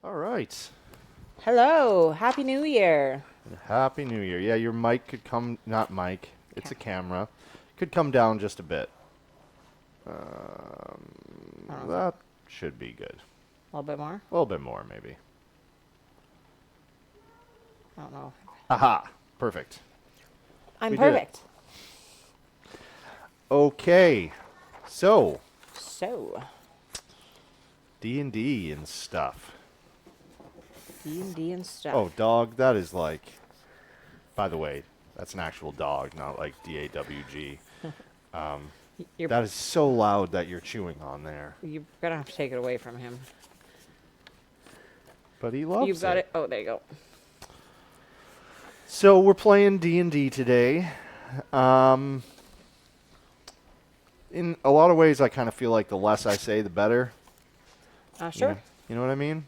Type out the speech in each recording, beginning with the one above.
All right. Hello, Happy New Year. Happy New Year. Yeah, your mic could come, not mic, it's a camera. Could come down just a bit. That should be good. A little bit more? A little bit more, maybe. I don't know. Aha. Perfect. I'm We did it. perfect. Okay. So, So, D&D and stuff. D&D and stuff. Oh, dog, that is like, by the way, that's an actual dog, not like D-A-W-G. That is so loud that you're chewing on there. You're going to have to take it away from him. But he loves You've got it. Oh, there you go. So we're playing D&D today. In a lot of ways, I kind of feel like the less I say, the better. Sure. You know what I mean?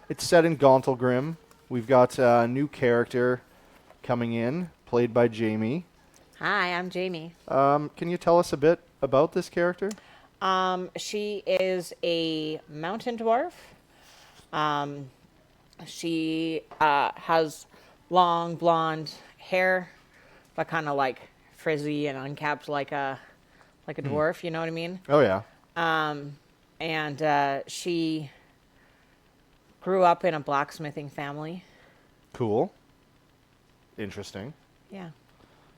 It's set in Gauntlgrym. We've got a new character coming in, played by Jamie. Hi, I'm Jamie. Can you tell us a bit about this character? She is a mountain dwarf. She has long blonde hair, but kind of like frizzy and uncapped like a dwarf. You know what I mean? Oh, yeah. And she grew up in a blacksmithing family. Cool. Interesting. Yeah.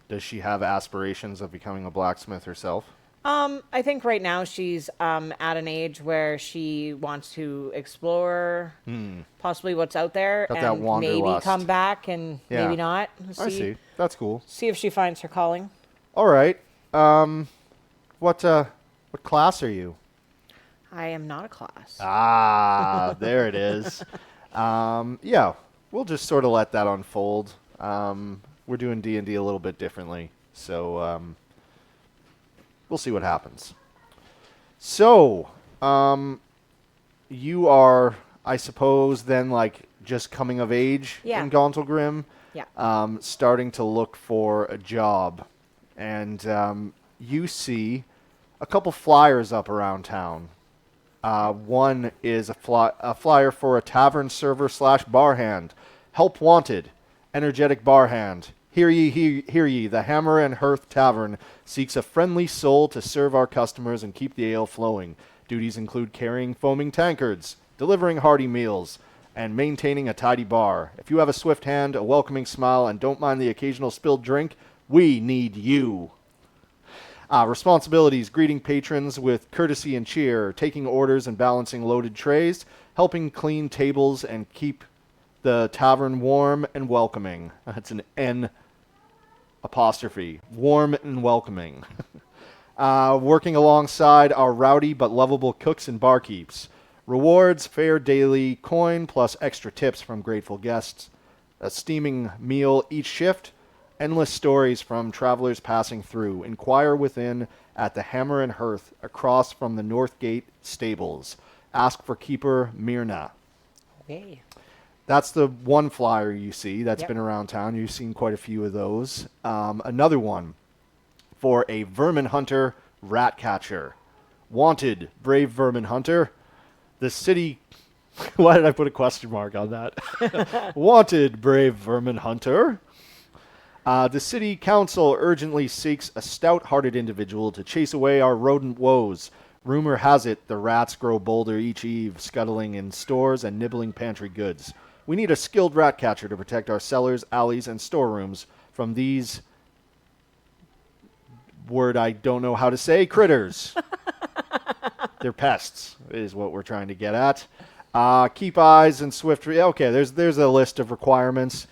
Does she have aspirations of becoming a blacksmith herself? I think right now she's at an age where she wants to explore possibly what's out there Got that and maybe wanderlust. come back and Yeah. maybe not. I see. That's cool. See if she finds her calling. All right. What class are you? I am not a class. Ah, there it is. Yeah, we'll just sort of let that unfold. We're doing D&D a little bit differently, so we'll see what happens. So, you are, I suppose, then like just coming of age Yeah. in Gauntlgrym, Yeah. starting to look for a job, and you see a couple flyers up around town. One is a flyer for a tavern server / bar hand. Help wanted. Energetic bar hand. Hear ye, hear ye. The Hammer and Hearth Tavern seeks a friendly soul to serve our customers and keep the ale flowing. Duties include carrying foaming tankards, delivering hearty meals, and maintaining a tidy bar. If you have a swift hand, a welcoming smile, and don't mind the occasional spilled drink, we need you. Responsibilities: greeting patrons with courtesy and cheer, taking orders and balancing loaded trays, helping clean tables and keep the tavern warm and welcoming. That's an N apostrophe. Warm and welcoming. Working alongside our rowdy but lovable cooks and barkeeps. Rewards: fair daily coin plus extra tips from grateful guests. A steaming meal each shift. Endless stories from travelers passing through. Inquire within at the Hammer and Hearth across from the North Gate stables. Ask for keeper Myrna. Okay. That's the one flyer you see that's Yep. been around town. You've seen quite a few of those. Another one for a vermin hunter rat catcher. Wanted, brave vermin hunter. The city... Why did I put a question mark on that? Wanted, brave vermin hunter. The city council urgently seeks a stout-hearted individual to chase away our rodent woes. Rumor has it the rats grow bolder each eve, scuttling in stores and nibbling pantry goods. We need a skilled rat catcher to protect our cellars, alleys, and storerooms from these, word I don't know how to say, critters. They're pests, is what we're trying to get at. Keep eyes and swift... Okay, there's a list of requirements.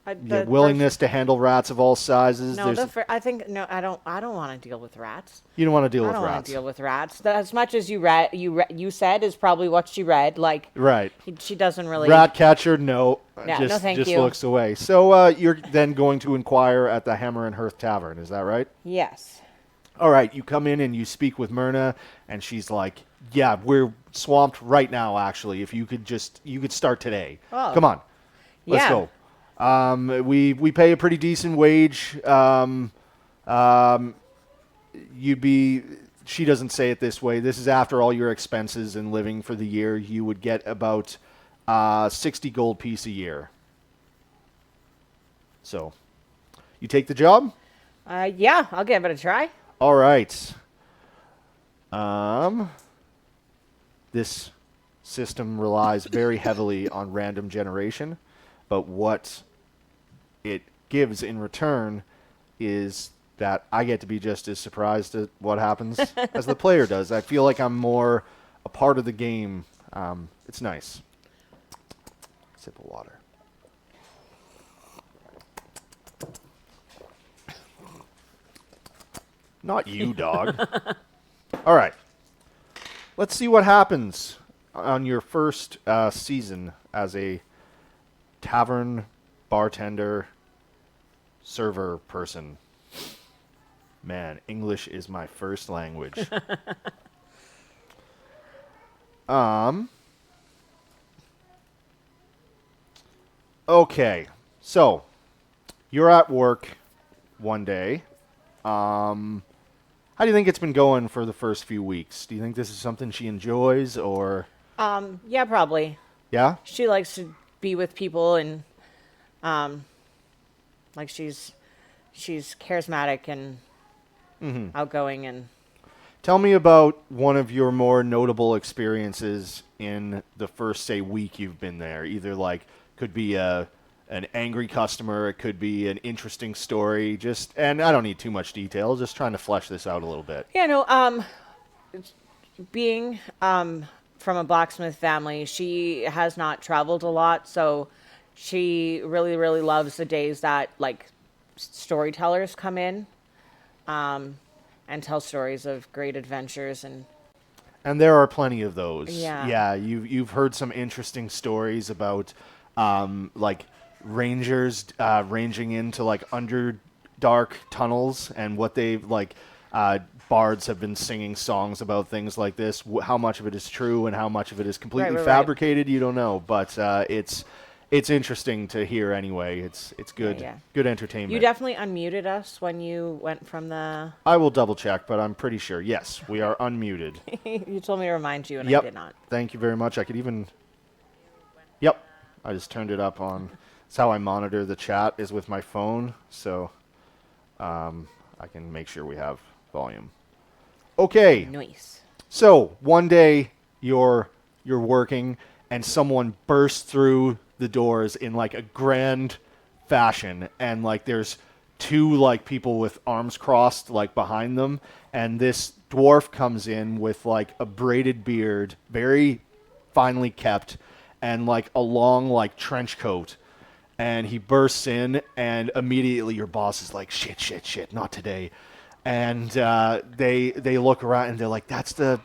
Willingness to handle rats of all sizes. No, I think no. I don't want to deal with rats. You don't want to deal I with don't want rats. to deal with rats. As much as you said is probably what she read. Like Right. she doesn't really. Rat catcher, no. Yeah, no, thank just you. looks away. So you're then going to inquire at the Hammer and Hearth Tavern. Is that right? Yes. All right. You come in and you speak with Myrna, and she's like, "Yeah, we're swamped right now. Actually, if you could start today. Oh. Come on, let's Yeah. go. We pay a pretty decent wage. You'd be she doesn't say it this way. This is after all your expenses and living for the year. You would get about 60 gold piece a year. So, you take the job? Yeah, I'll give it a try. All right. This system relies very heavily on random generation, but what it gives in return is that I get to be just as surprised at what happens as the player does. I feel like I'm more a part of the game. It's nice. Sip of water. Not you, dog. All right. Let's see what happens on your first season as a tavern bartender server person. Man, English is my first language. Okay, so you're at work one day. How do you think it's been going for the first few weeks? Do you think this is something she enjoys, or? Yeah, probably. Yeah? She likes to be with people, and like she's charismatic and outgoing. And Tell me about one of your more notable experiences in the first, say, week you've been there. Either like could be an angry customer, it could be an interesting story. And I don't need too much detail. Just trying to flesh this out a little bit. yeah, no. Being from a blacksmith family, she has not traveled a lot, so she really, really loves the days that like storytellers come in and tell stories of great adventures. And there are plenty of those. Yeah. Yeah, you've heard some interesting stories about like rangers ranging into like underdark tunnels, and what they've like bards have been singing songs about things like this. How much of it is true and how much of it is completely Right. fabricated, you don't know. But it's interesting to hear anyway. It's good, Yeah. good entertainment. You definitely unmuted us when you went from the. I will double check, but I'm pretty sure. Yes, we are unmuted. You told me to remind you, and Yep. I did not. Thank you very much. I could even. Yep. I just turned it up on. That's how I monitor the chat, is with my phone. So I can make sure we have volume. Okay. Nice. So one day you're working and someone bursts through the doors in like a grand fashion, and like there's two like people with arms crossed like behind them, and this dwarf comes in with like a braided beard, very finely kept, and like a long like trench coat, and he bursts in, and immediately your boss is like, shit, not today. And they look around and they're like, that's the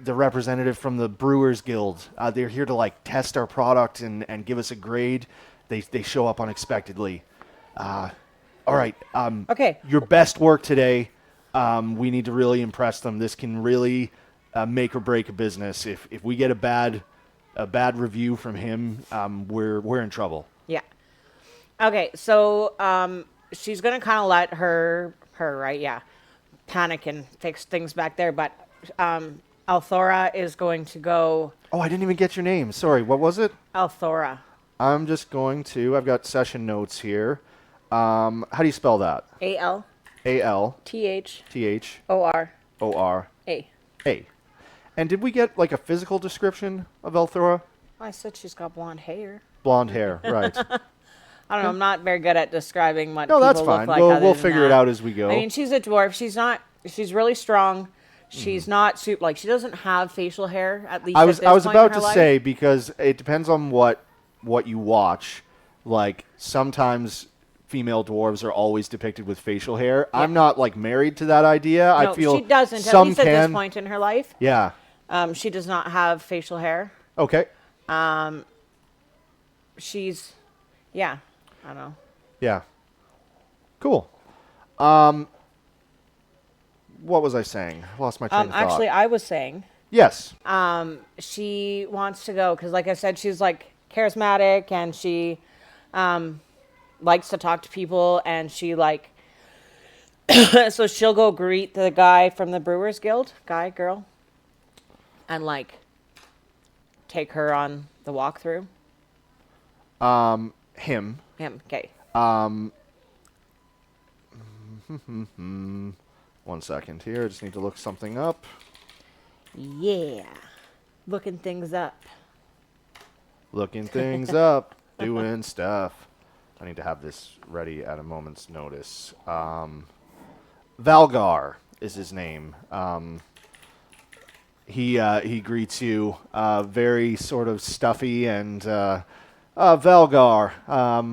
representative from the Brewers Guild. They're here to like test our product and give us a grade. They show up unexpectedly. All right. Okay. Your best work today. We need to really impress them. This can really make or break a business. If we get a bad review from him, we're in trouble. Yeah. Okay, so she's gonna kind of let her right, yeah, panic and fix things back there, but Althora is going to go. Oh, I didn't even get your name. Sorry. What was it? Althora. I'm just going to. I've got session notes here. How do you spell that? A-L. A-L. T-H. T-H. O-R. O-R. A. A. And did we get like a physical description of Althora? I said she's got blonde hair. Blonde hair, right? I don't know. I'm not very good at describing what No, people that's look fine. like. We'll other than figure it that. out as we go. I mean, she's a dwarf. She's really strong. She's not super, like, she doesn't have facial hair, at least I was at this point about in her to life. say, because it depends on what you watch. Like sometimes female dwarves are always depicted with facial hair. Yeah. I'm not like married to that idea. No, I feel she doesn't. Some at least can. at this point in her life. Yeah. She does not have facial hair. Okay. She's, yeah, I don't know. Yeah. Cool. What was I saying? I lost my train of thought. Actually, I was saying, Yes. she wants to go because, like I said, she's like charismatic and she likes to talk to people, and she like So she'll go greet the guy from the Brewers Guild, guy, girl, and like take her on the walkthrough. Him. Him, okay. One second here. I just need to look something up. Yeah, looking things up. Looking things up. Doing stuff. I need to have this ready at a moment's notice. Valgar is his name. He greets you very sort of stuffy and Valgar.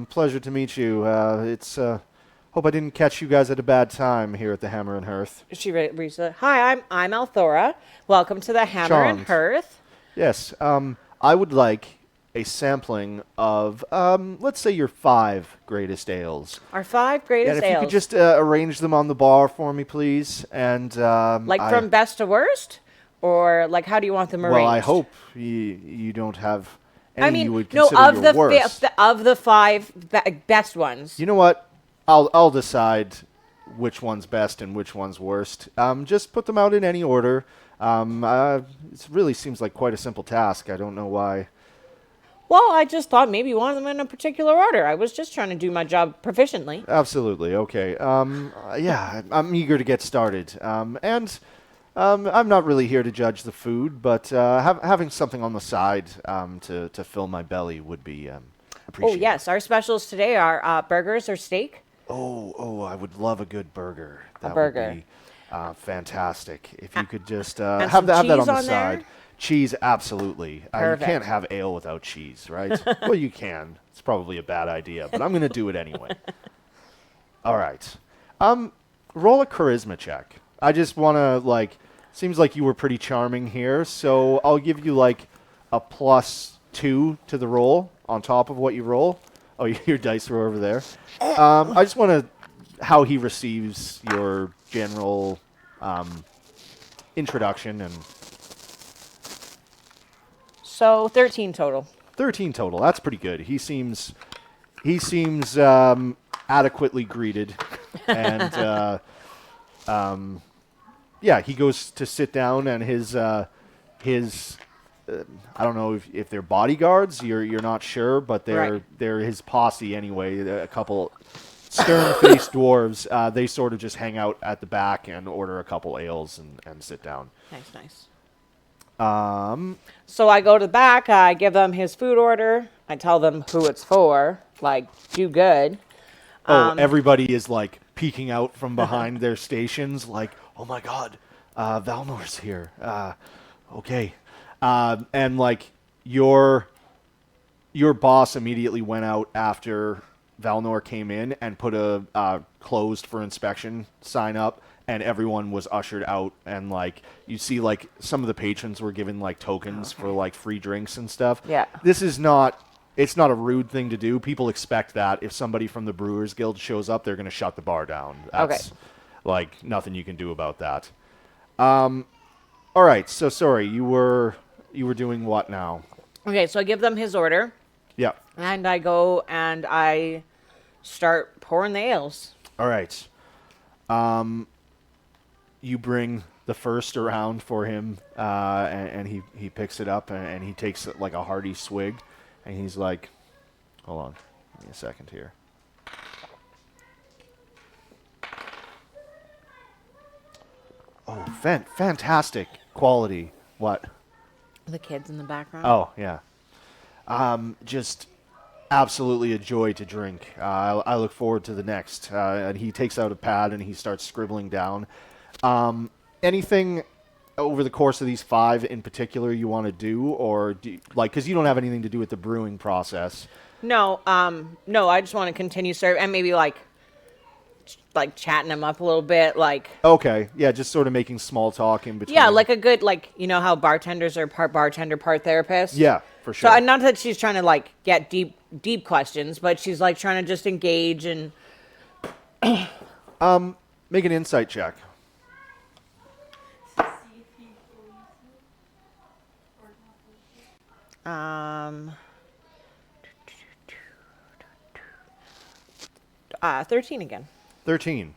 Pleasure to meet you. It's hope I didn't catch you guys at a bad time here at the Hammer and Hearth. She reads, "Hi, I'm Althora. Welcome to the Hammer and Charmed. Hearth." Yes. I would like a sampling of let's say your 5 greatest ales. Our 5 And greatest if ales. you could just arrange them on the bar for me, please. And like from best to worst, or like how do you want them arranged? well, I hope you don't have any I mean, you would no, consider of your the worst. of the 5 best ones. You know what? I'll decide which one's best and which one's worst. Just put them out in any order. It really seems like quite a simple task. I don't know why. Well, I just thought maybe you wanted them in a particular order. I was just trying to do my job proficiently. Absolutely. Okay. Yeah, I'm eager to get started. I'm not really here to judge the food, but having something on the side to fill my belly would be Oh appreciated. yes, our specials today are burgers or steak. Oh, I would love a good burger. That burger. would be fantastic. If you could just and have some that cheese on the on there? side. Cheese, absolutely. You Perfect. can't have ale without cheese, right? Well, you can. It's probably a bad idea, but I'm going to do it anyway. All right. Roll a charisma check. I just want to, seems like you were pretty charming here, so I'll give you, a +2 to the roll on top of what you roll. Oh, your dice were over there. I just want to, how he receives your general introduction and... So 13 total. 13 total. That's pretty good. He seems adequately greeted, and yeah, he goes to sit down, and his I don't know if they're bodyguards. You're not sure, but Right. they're his posse anyway. A couple stern-faced dwarves. They sort of just hang out at the back and order a couple ales and sit down. Nice. Um, So I go to the back, I give them his food order, I tell them who it's for, like, do good. Everybody is peeking out from behind their stations, like, oh my god, Valnor's here. Okay. And your boss immediately went out after Valnor came in and put a closed for inspection sign up, and everyone was ushered out, and you see some of the patrons were given tokens for free drinks and stuff. Yeah. This is it's not a rude thing to do. People expect that if somebody from the Brewers Guild shows up, they're going to shut the bar down. That's nothing you can do about that. All right. So sorry, you were doing what now? Okay, so I give them his order, Yeah. and I go and I start pouring the ales. All right. You bring the first around for him, and he picks it up, and he takes a hearty swig, and he's like, hold on, give me a second here. Oh, fantastic quality. What? The kids in the background. Oh, yeah. Just absolutely a joy to drink. I look forward to the next. And he takes out a pad and he starts scribbling down. Anything over the course of these 5 in particular you want to do, or because you don't have anything to do with the brewing process? No, I just want to continue serving and maybe chatting him up a little bit, Okay, yeah, just sort of making small talk in between. yeah, like a good how bartenders are part bartender, part therapist. Yeah, for sure. So not that she's trying to get deep questions, but she's trying to just engage and Make an insight check. 13 again. 13.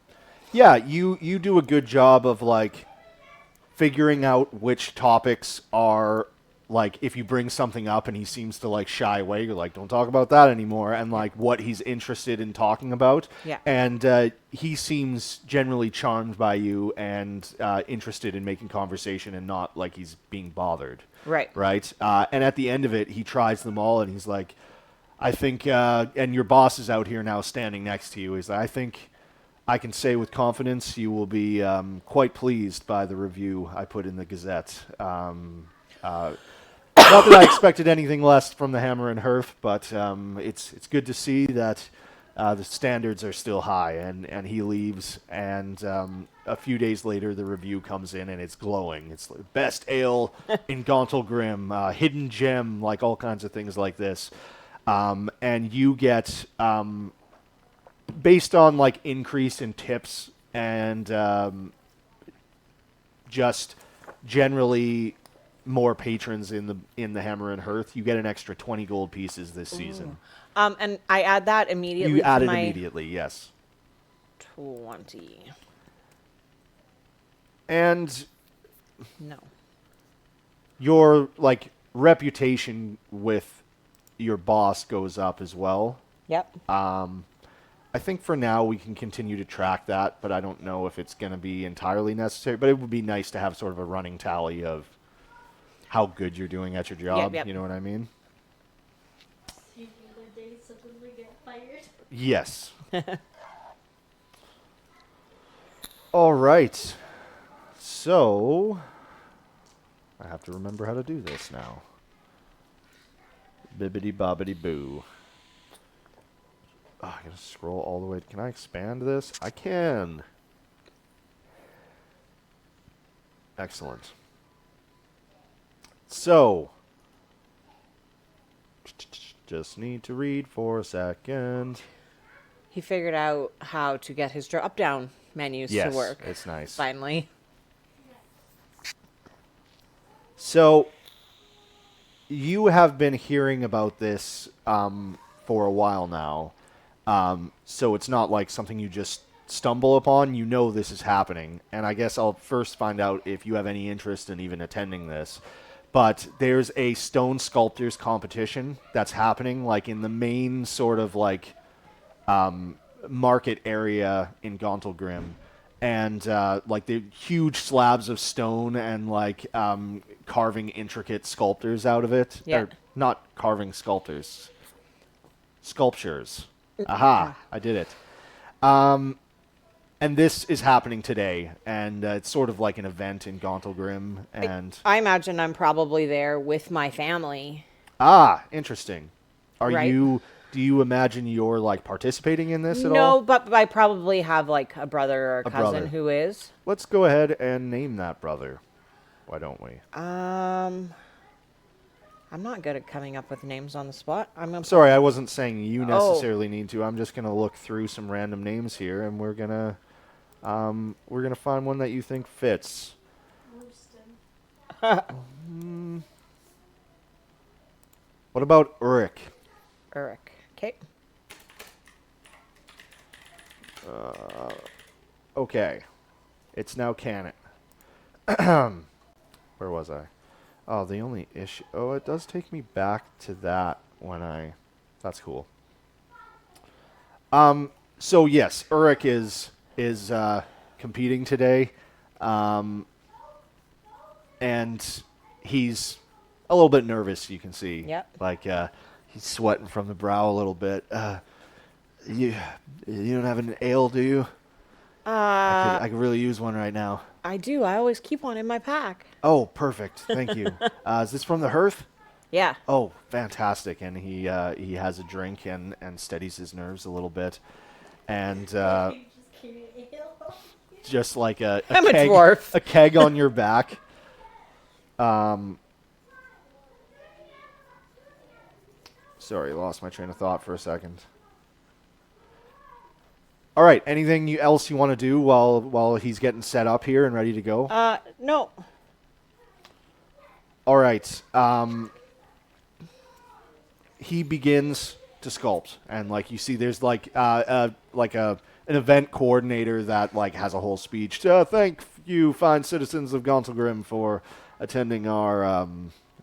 Yeah, you do a good job of like figuring out which topics are like if you bring something up and he seems to like shy away, you're like, don't talk about that anymore, and like what he's interested in talking about. Yeah. And he seems generally charmed by you and interested in making conversation and not like he's being bothered. Right. Right. And at the end of it, he tries them all and he's like, I think, and your boss is out here now standing next to you. He's like, I think I can say with confidence you will be quite pleased by the review I put in the Gazette. Not that I expected anything less from the Hammer and Hearth, but it's good to see that the standards are still high. And he leaves, and a few days later the review comes in, and it's glowing. It's the best ale in Gauntlgrym, hidden gem, like all kinds of things like this. And you get, based on like increase in tips and just generally more patrons in the Hammer and Hearth, you get an extra 20 gold pieces this season. And I add that immediately. You add to it my immediately, yes. 20. And No. your like reputation with your boss goes up as well. Yep. I think for now we can continue to track that, but I don't know if it's going to be entirely necessary. But it would be nice to have sort of a running tally of how good you're doing at your job. Yep. You know what I mean? You the day suddenly get fired. Yes. All right. So I have to remember how to do this now. Bibbidi bobbidi boo. Oh, I gotta scroll all the way. Can I expand this? I can. Excellent. So, just need to read for a second. He figured out how to get his drop-down menus Yes, to work. it's nice. Finally. So, you have been hearing about this for a while now. So it's not like something you just stumble upon. You know this is happening. And I guess I'll first find out if you have any interest in even attending this. But there's a stone sculptors competition that's happening like in the main sort of like market area in Gauntlgrym. And like the huge slabs of stone and like carving intricate sculptures out of it. Yeah. Or not carving sculptors. Sculptures. Aha, I did it. And this is happening today, and it's sort of like an event in Gauntlgrym. And I imagine I'm probably there with my family. Interesting. Do you imagine you're like participating in this at all? No, but I probably have like a brother or a cousin brother. who is. Let's go ahead and name that brother. Why don't we? I'm not good at coming up with names on the spot. Sorry, I wasn't saying you necessarily need to. I'm just gonna look through some random names here, and we're gonna find one that you think fits. What about Ulrich? Ulrich. Okay. Okay, it's now canon. Where was I? Oh, the only issue. Oh, it does take me back to that when I. That's cool. So yes, Ulrich is competing today, and he's a little bit nervous. You can see. Yep. Like he's sweating from the brow a little bit. You don't have an ale, do you? I could really use one right now. I do. I always keep one in my pack. Oh, perfect. Thank you. Is this from the Hearth? Yeah. Oh, fantastic. And he has a drink and steadies his nerves a little bit. And just like a I'm a keg, dwarf. a keg on your back. Sorry, lost my train of thought for a second. All right. Anything else you want to do while he's getting set up here and ready to go? No. All right. He begins to sculpt, and like you see, there's like a an event coordinator that like has a whole speech. Thank you, fine citizens of Gauntlgrym, for attending our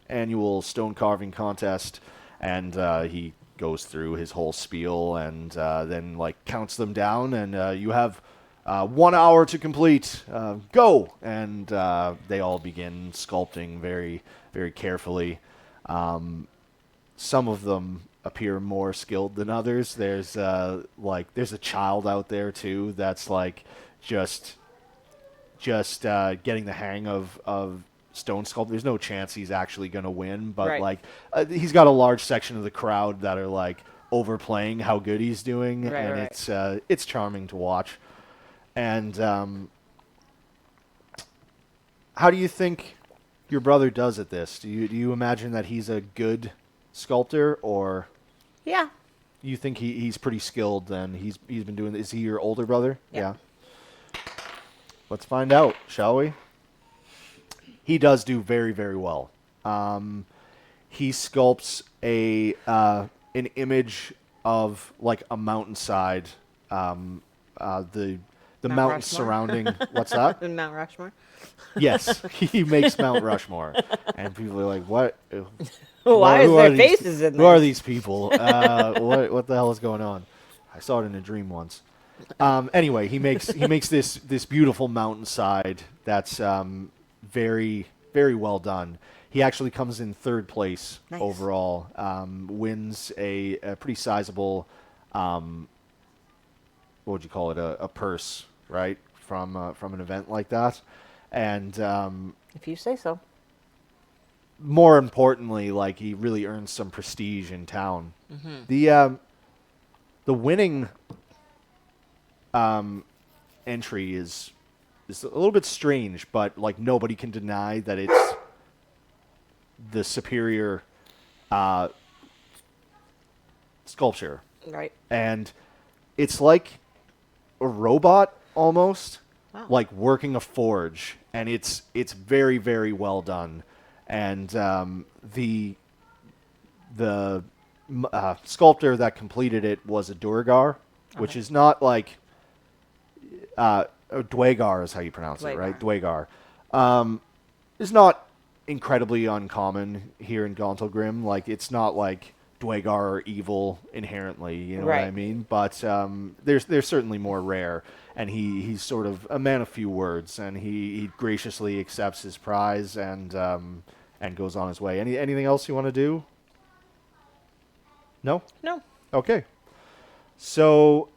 annual stone carving contest, and he goes through his whole spiel and then like counts them down, and you have 1 hour to complete. Go! And they all begin sculpting very, very carefully. Some of them appear more skilled than others. There's there's a child out there too that's like just getting the hang of stone sculpt. There's no chance he's actually going to win, but Right. like he's got a large section of the crowd that are like overplaying how good he's doing, Right, and right. it's charming to watch. And how do you think your brother does at this? Do you imagine that he's a good sculptor, or Yeah. you think he's pretty skilled? Then he's been doing. Is he your older brother? Yeah. Let's find out, shall we? He does do very, very well. He sculpts an image of like a mountainside. The Mount mountains Rushmore? surrounding. What's that? In Mount Rushmore. Yes, he makes Mount Rushmore, and people are like, "What? Why is who are there these- faces in Who are this? these people? What the hell is going on?" I saw it in a dream once. Anyway, he makes this beautiful mountainside that's very, very well done. He actually comes in third place Nice. overall. Wins a pretty sizable, what would you call it? A purse, right, from an event like that. And If you say so. more importantly, like he really earns some prestige in town. The winning entry is a little bit strange, but like nobody can deny that it's the superior sculpture, Right. and it's like a robot almost, Wow. like working a forge, and it's very, very well done. And the sculptor that completed it was a Durgar, which is not like Dwagar is how you pronounce it, right? Dwagar. Is not incredibly uncommon here in Gauntlgrym. Like it's not like Dwagar are evil inherently, you know what I Right. mean? But there's certainly more rare, and he's sort of a man of few words, and he graciously accepts his prize and goes on his way. Anything else you want to do? No? No. Okay. So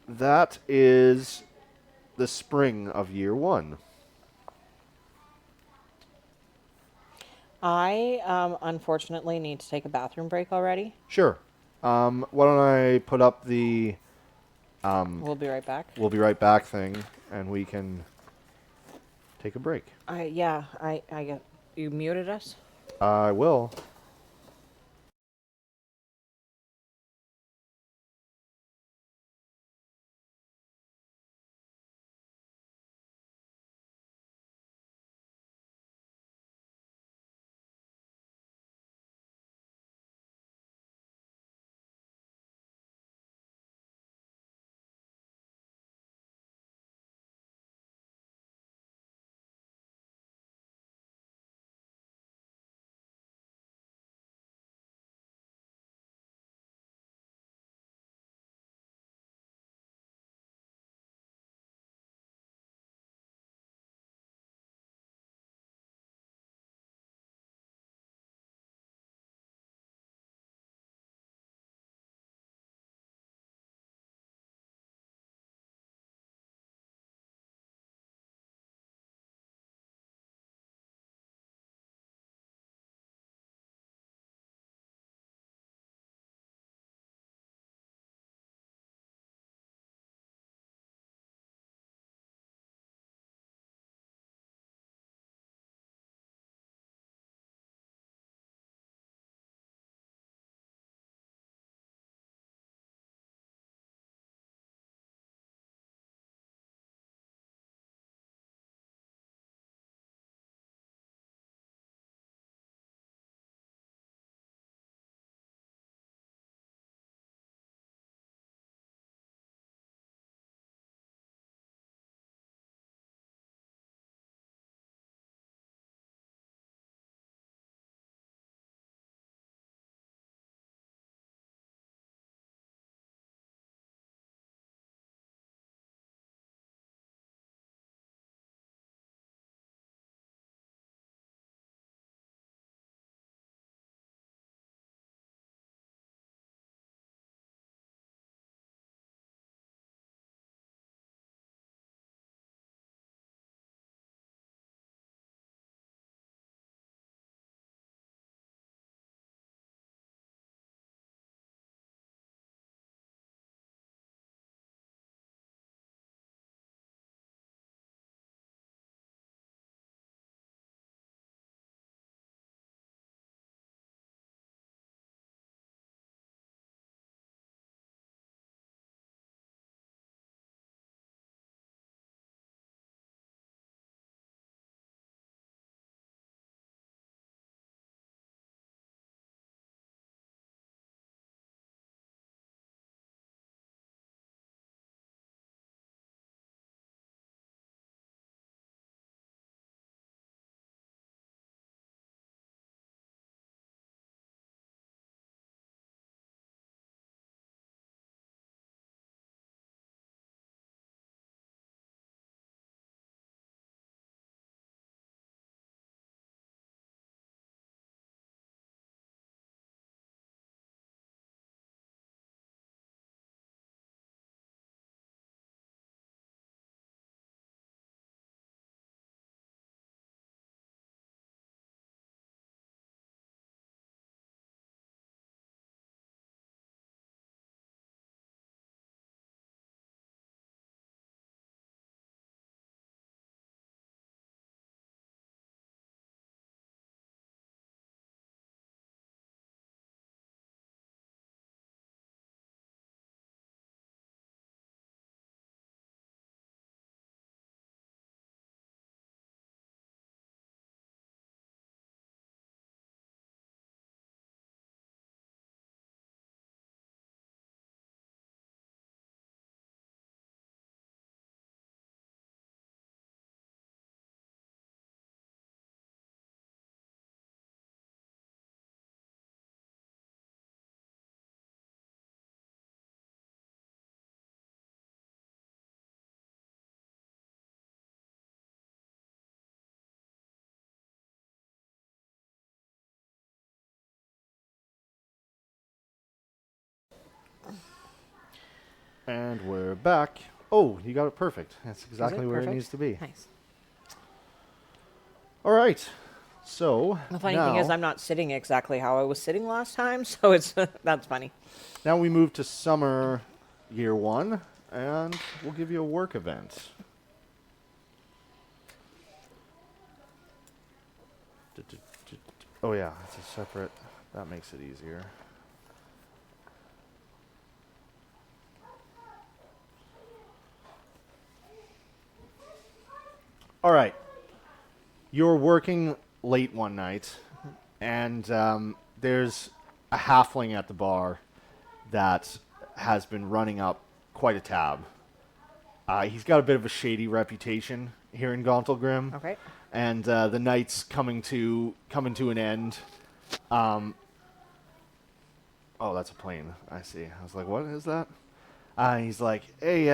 that is the spring of year one. I unfortunately need to take a bathroom break already. Sure. Why don't I put up the We'll be right back. we'll be right back thing, and we can take a break. I got you muted us. I will. And we're back. Oh, you got it perfect. That's exactly where it perfect? needs to be. Nice. All right. So The funny thing is, I'm not sitting exactly how I was sitting last time, so it's that's funny. now we move to summer year 1, and we'll give you a work event. Oh yeah, it's a separate. That makes it easier. All right. You're working late one night, and there's a halfling at the bar that has been running up quite a tab. He's got a bit of a shady reputation here in Gauntlgrym. Okay. And the night's coming to an end. Oh, that's a plane. I see. I was like, what is that? He's like, hey,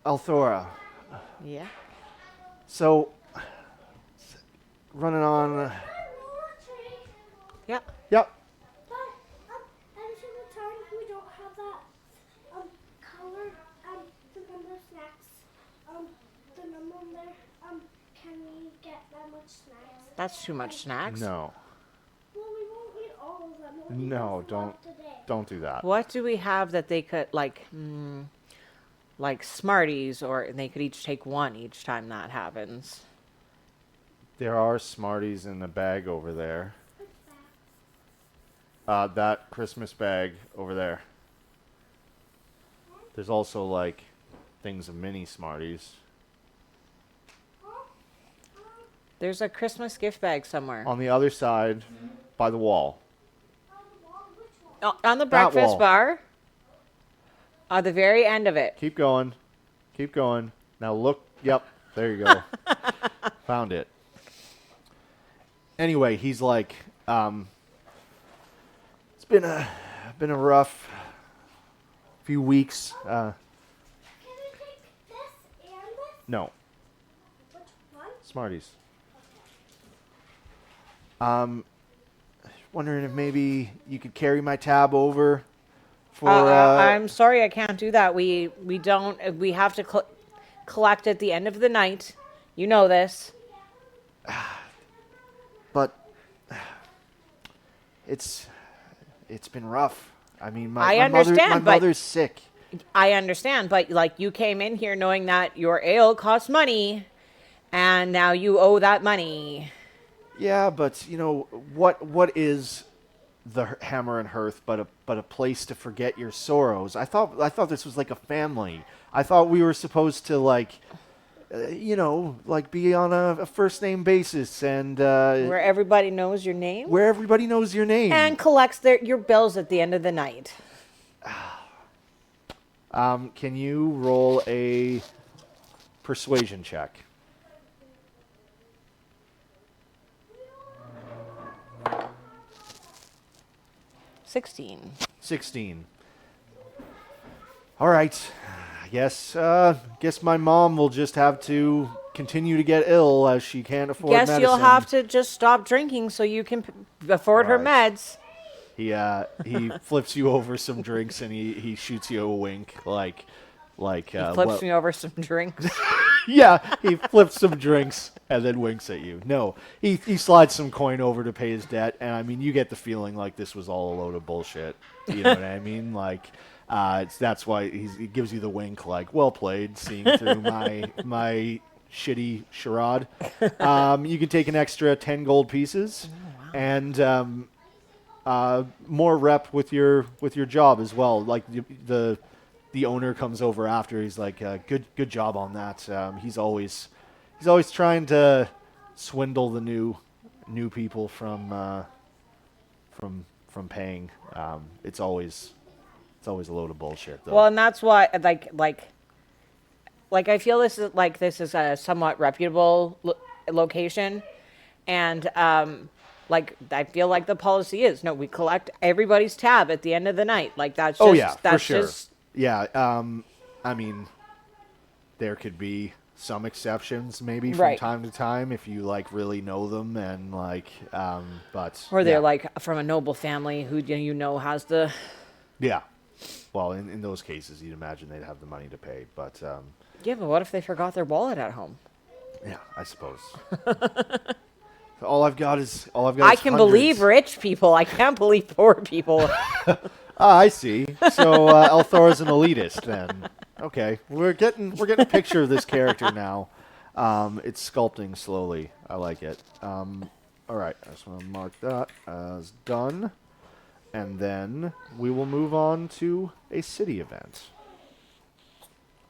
Althora. Yeah. So, running on. Yeah. Yep. But every single time we don't have that color the number of snacks the number on there can we get that much snacks? That's too much snacks. No. Well, we won't eat all of them. We'll eat No, just one today. don't do that. What do we have that they could like Smarties, or they could each take one each time that happens? There are Smarties in the bag over there. What's that? That Christmas bag over there. There's also like things of mini Smarties. There's a Christmas gift bag somewhere. On the other side, by the wall. Which one? On the That breakfast wall. bar. At the very end of it. Keep going. Keep going. Now look. Yep. There you go. Found it. Anyway, he's like, it's been a rough few weeks. Can I take this and this? No, Which one? Smarties. Wondering if maybe you could carry my tab over for. I'm sorry, I can't do that. We don't. We have to collect at the end of the night. You know this. But it's been rough. I mean, I my understand, but- mother's sick. I understand, but like you came in here knowing that your ale costs money, and now you owe that money. Yeah, but you know what is the Hammer and Hearth but a place to forget your sorrows? I thought this was like a family. I thought we were supposed to like, like be on a first name basis and Where everybody knows your name where everybody knows your name. and collects your bills at the end of the night. Can you roll a persuasion check? 16. All right. I guess my mom will just have to continue to get ill as she can't afford Guess medicine. you'll have to just stop drinking so you can afford her Right. meds. He flips you over some drinks and he shoots you a wink like He flips me over some drinks. Yeah, he flips some drinks and then winks at you. No, he slides some coin over to pay his debt, and I mean, you get the feeling like this was all a load of bullshit. You know what I mean? Like, that's why he gives you the wink, like, well played, seeing through my shitty charade. You can take an extra 10 gold pieces, and more rep with your job as well. Like the owner comes over after. He's like, good job on that. He's always trying to swindle the new people from paying. It's always a load of bullshit though. Well, and that's why, like I feel this is a somewhat reputable location, and like I feel like the policy is no, we collect everybody's tab at the end of the night. Like that's just for sure. Yeah, I mean, there could be some exceptions maybe from Right. time to time if you like really know them and like, but or they're yeah. like from a noble family who you know has the Yeah. Well, in those cases, you'd imagine they'd have the money to pay. But, Yeah, but what if they forgot their wallet at home? yeah, I suppose. All I've got is I can believe rich people. I can't believe poor people. Ah, I see. So Althora's an elitist then. Okay, we're getting a picture of this character now. It's sculpting slowly. I like it. All right, I just want to mark that as done, and then we will move on to a city event.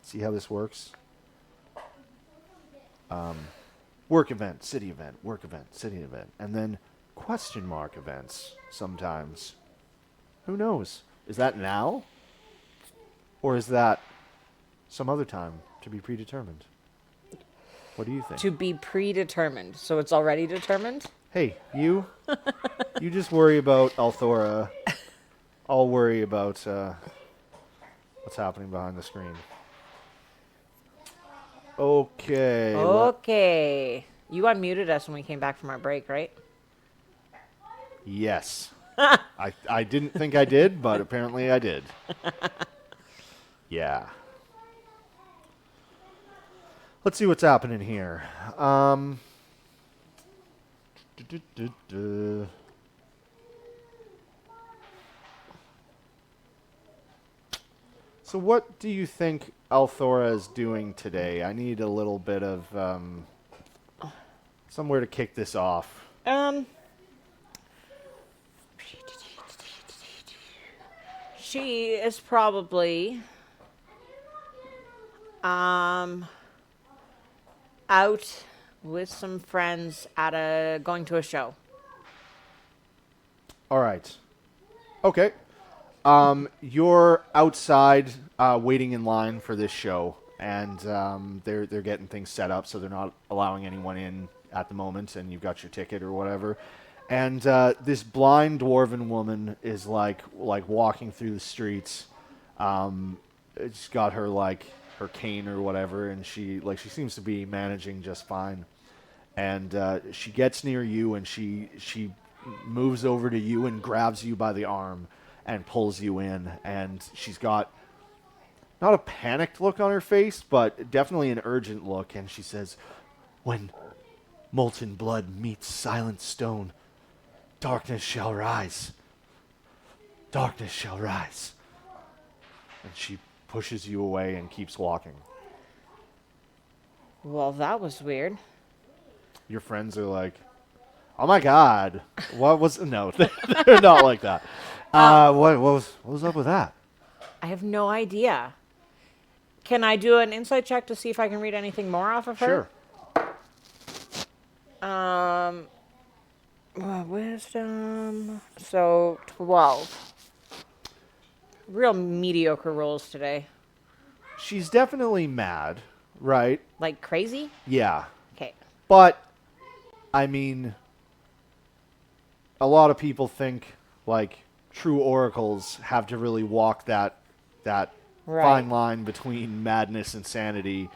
See how this works? Work event, city event, work event, city event, and then question mark events sometimes. Who knows? Is that now? Or is that some other time to be predetermined? What do you think? To be predetermined. So it's already determined? Hey, you just worry about Althora. I'll worry about what's happening behind the screen. Okay. Okay. You unmuted us when we came back from our break, right? Yes. I didn't think I did, but apparently I did. Yeah. Let's see what's happening here. So what do you think Althora is doing today? I need a little bit of somewhere to kick this off. She is probably out with some friends at going to a show. All right. Okay. You're outside waiting in line for this show, and they're getting things set up, so they're not allowing anyone in at the moment, and you've got your ticket or whatever. And this blind dwarven woman is like walking through the streets. It's got her her cane or whatever, and she seems to be managing just fine. And she gets near you, and she moves over to you and grabs you by the arm and pulls you in. And she's got not a panicked look on her face, but definitely an urgent look. And she says, "When molten blood meets silent stone, darkness shall rise. Darkness shall rise." And she pushes you away and keeps walking. Well, that was weird. Your friends are like, "Oh my God, what was?" No, they're not like that. What was up with that? I have no idea. Can I do an insight check to see if I can read anything more off of her? Sure. Wisdom. So 12. Real mediocre rolls today. She's definitely mad, right? Like crazy? Yeah. Okay. But, I mean, a lot of people think, true oracles have to really walk that Right. fine line between madness and sanity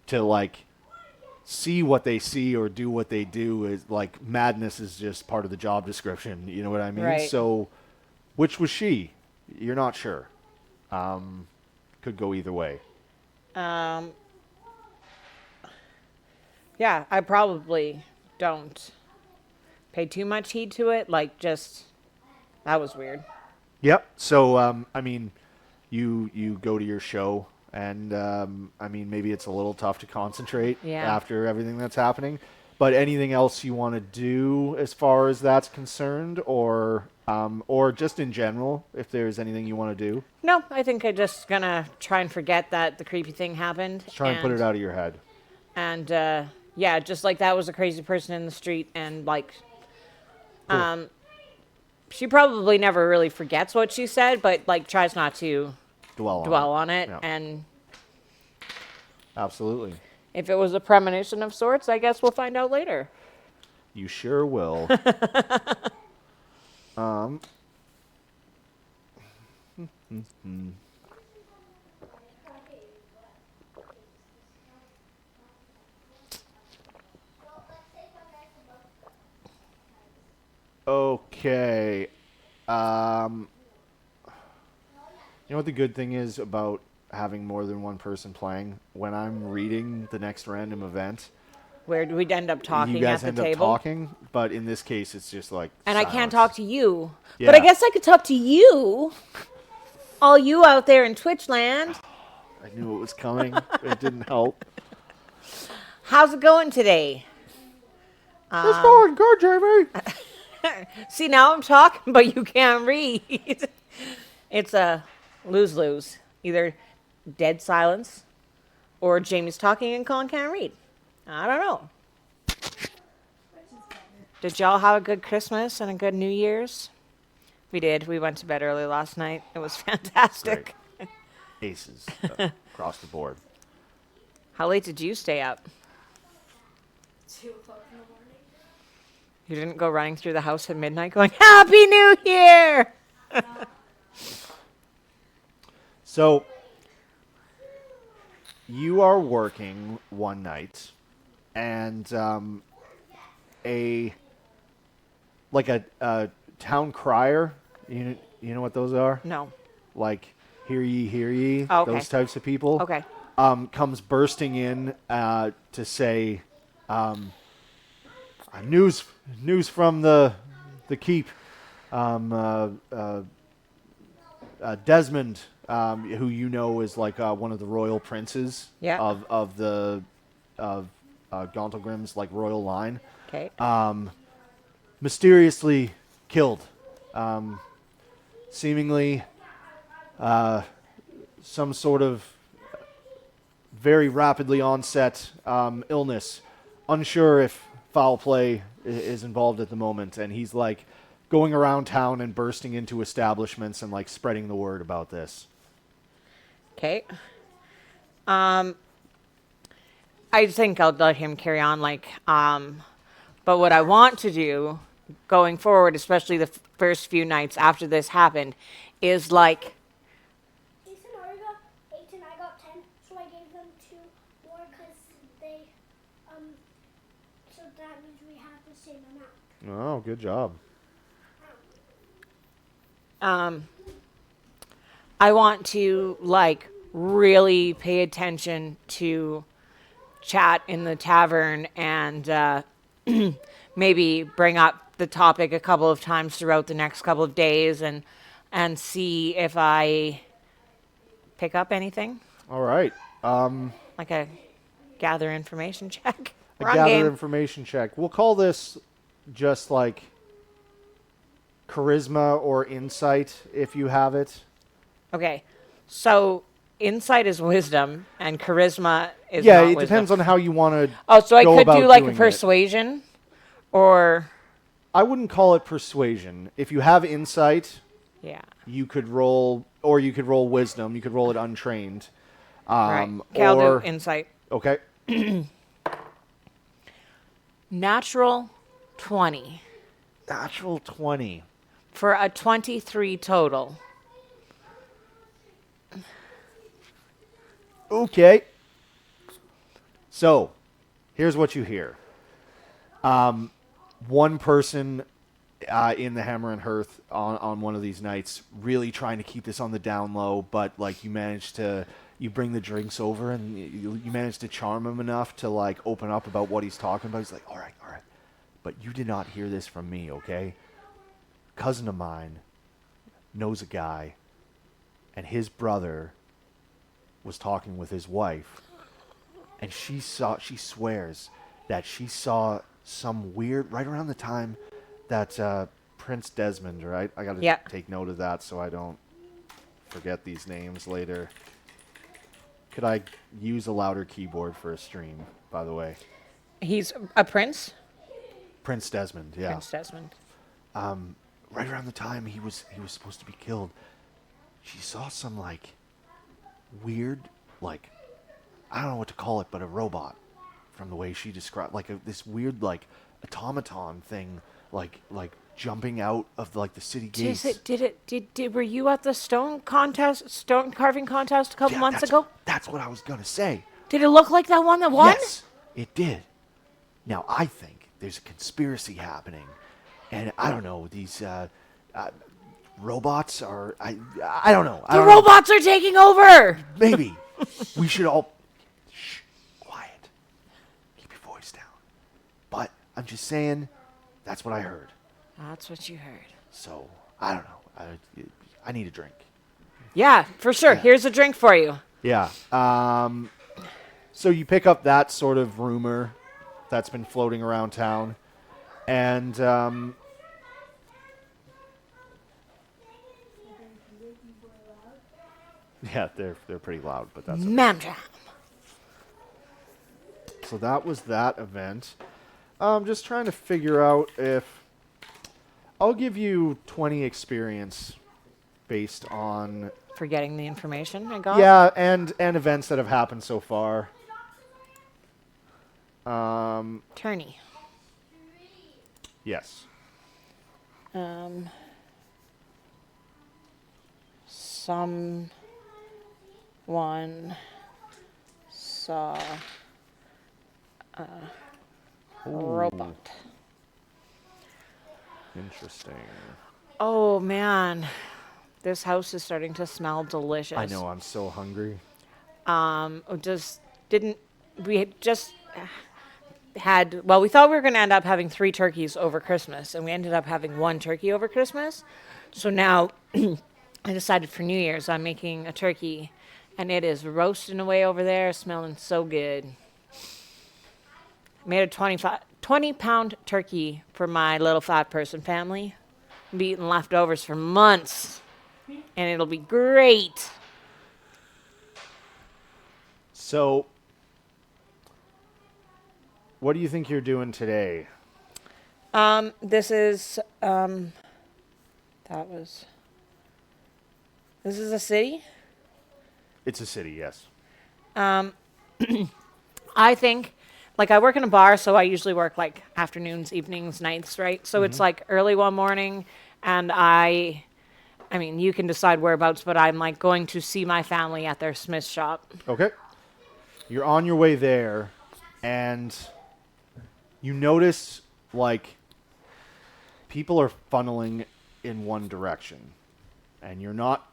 to, see what they see or do what they do. Is madness is just part of the job description. You know what I mean? Right. So, which was she? You're not sure. Could go either way. Yeah, I probably don't pay too much heed to it. That was weird. Yep. So, I mean, you go to your show, and I mean, maybe it's a little tough to concentrate after everything that's happening. But anything else you want to do as far as that's concerned, or just in general, if there's anything you want to do? No, I think I'm just gonna try and forget that the creepy thing happened. Just try and put it out of your head. And yeah, just like that was a crazy person in the street, and Cool. she probably never really forgets what she said, but tries not to Dwell on it. Yeah. And Absolutely. if it was a premonition of sorts, I guess we'll find out later. You sure will. Okay. You know what the good thing is about having more than one person playing? When I'm reading the next random event, Where do we end up talking you guys at end the up table? talking, but in this case, it's just like And I can't silence. talk to you. Yeah. But I guess I could talk to you. All you out there in Twitch land. I knew it was coming. It didn't help. How's it going today? It's going good, Jamie. See, now I'm talking, but you can't read. It's a lose-lose. Either dead silence or Jamie's talking and Colin can't read. I don't know. Did y'all have a good Christmas and a good New Year's? We did. We went to bed early last night. It was fantastic. Great. Aces across the board. How late did you stay up? 2 o'clock in the morning. You didn't go running through the house at midnight going, Happy New Year! So, you are working one night, and a town crier. You know what those are? No. Like hear ye, Oh, okay. those types of people. Okay. Comes bursting in to say, news from the keep. Desmond, who you know is like one of the royal princes of Gauntlgrym's like royal line, Okay. mysteriously killed. Seemingly some sort of very rapidly onset illness. Unsure if foul play is involved at the moment, and he's like going around town and bursting into establishments and like spreading the word about this. Okay. I think I'll let him carry on. But what I want to do going forward, especially the first few nights after this happened, is like, Jason already got 8 and I got 10, so I gave them 2 more because they, so that means we have the same amount. Oh, good job. I want to like really pay attention to chat in the tavern and maybe bring up the topic a couple of times throughout the next couple of days and see if I pick up anything. All right. Like a gather information check. A Wrong gather game. information check. We'll call this just like charisma or insight if you have it. Okay. So insight is wisdom and charisma is Yeah, not it wisdom. depends on how you want to. Oh, so I go could about do like a doing it. persuasion or I wouldn't call it persuasion. If you have insight, yeah. you could roll, or you could roll wisdom. You could roll it untrained. Right. Okay, I'll do insight. Okay. Natural 20 Natural 20. for a 23 total. Okay. So, here's what you hear. One person in the Hammer and Hearth on one of these nights really trying to keep this on the down low, but like you bring the drinks over and you manage to charm him enough to like open up about what he's talking about. He's like, all right. But you did not hear this from me, okay? Cousin of mine knows a guy, and his brother was talking with his wife, and she swears that she saw some weird, right around the time that Prince Desmond, right? I got to take note of that so I don't forget these names later. Could I use a louder keyboard for a stream, by the way? He's a prince? Prince Desmond, yeah. Prince Desmond. Right around the time he was supposed to be killed, she saw some like weird, like I don't know what to call it, but a robot, from the way she described, like this weird like automaton thing, like jumping out of like the city gates. Were you at the stone carving contest a couple months ago? That's what I was gonna say. Did it look like that one that won? Yes, it did. Now I think there's a conspiracy happening, and I don't know, these robots are... I don't know. I The don't know. robots are taking over! Maybe. We should all... Shh. Quiet. Keep your voice down. But I'm just saying, that's what I heard. That's what you heard. So, I don't know. I need a drink. Yeah, for sure. Yeah. Here's a drink for you. Yeah. So you pick up that sort of rumor that's been floating around town. And... yeah, they're pretty loud, but that's okay. Mam jam. So that was that event. I'm just trying to figure out if... I'll give you 20 experience based on... Forgetting the information I got? Yeah, and events that have happened so far. Tourney. Yes. Someone saw a robot. Interesting. Oh man, this house is starting to smell delicious. I know, I'm so hungry. We had just had, well, we thought we were going to end up having 3 turkeys over Christmas, and we ended up having 1 turkey over Christmas. So now I decided for New Year's I'm making a turkey, and it is roasting away over there, smelling so good. Made a 20-pound turkey for my little 5-person family. Be eating leftovers for months, and it'll be great. So, what do you think you're doing today? This is a city. It's a city, yes. I think, like, I work in a bar, so I usually work like afternoons, evenings, nights, right? So it's like early one morning, and I mean, you can decide whereabouts, but I'm like going to see my family at their smith shop. Okay. You're on your way there, and you notice, like, people are funneling in one direction, and you're not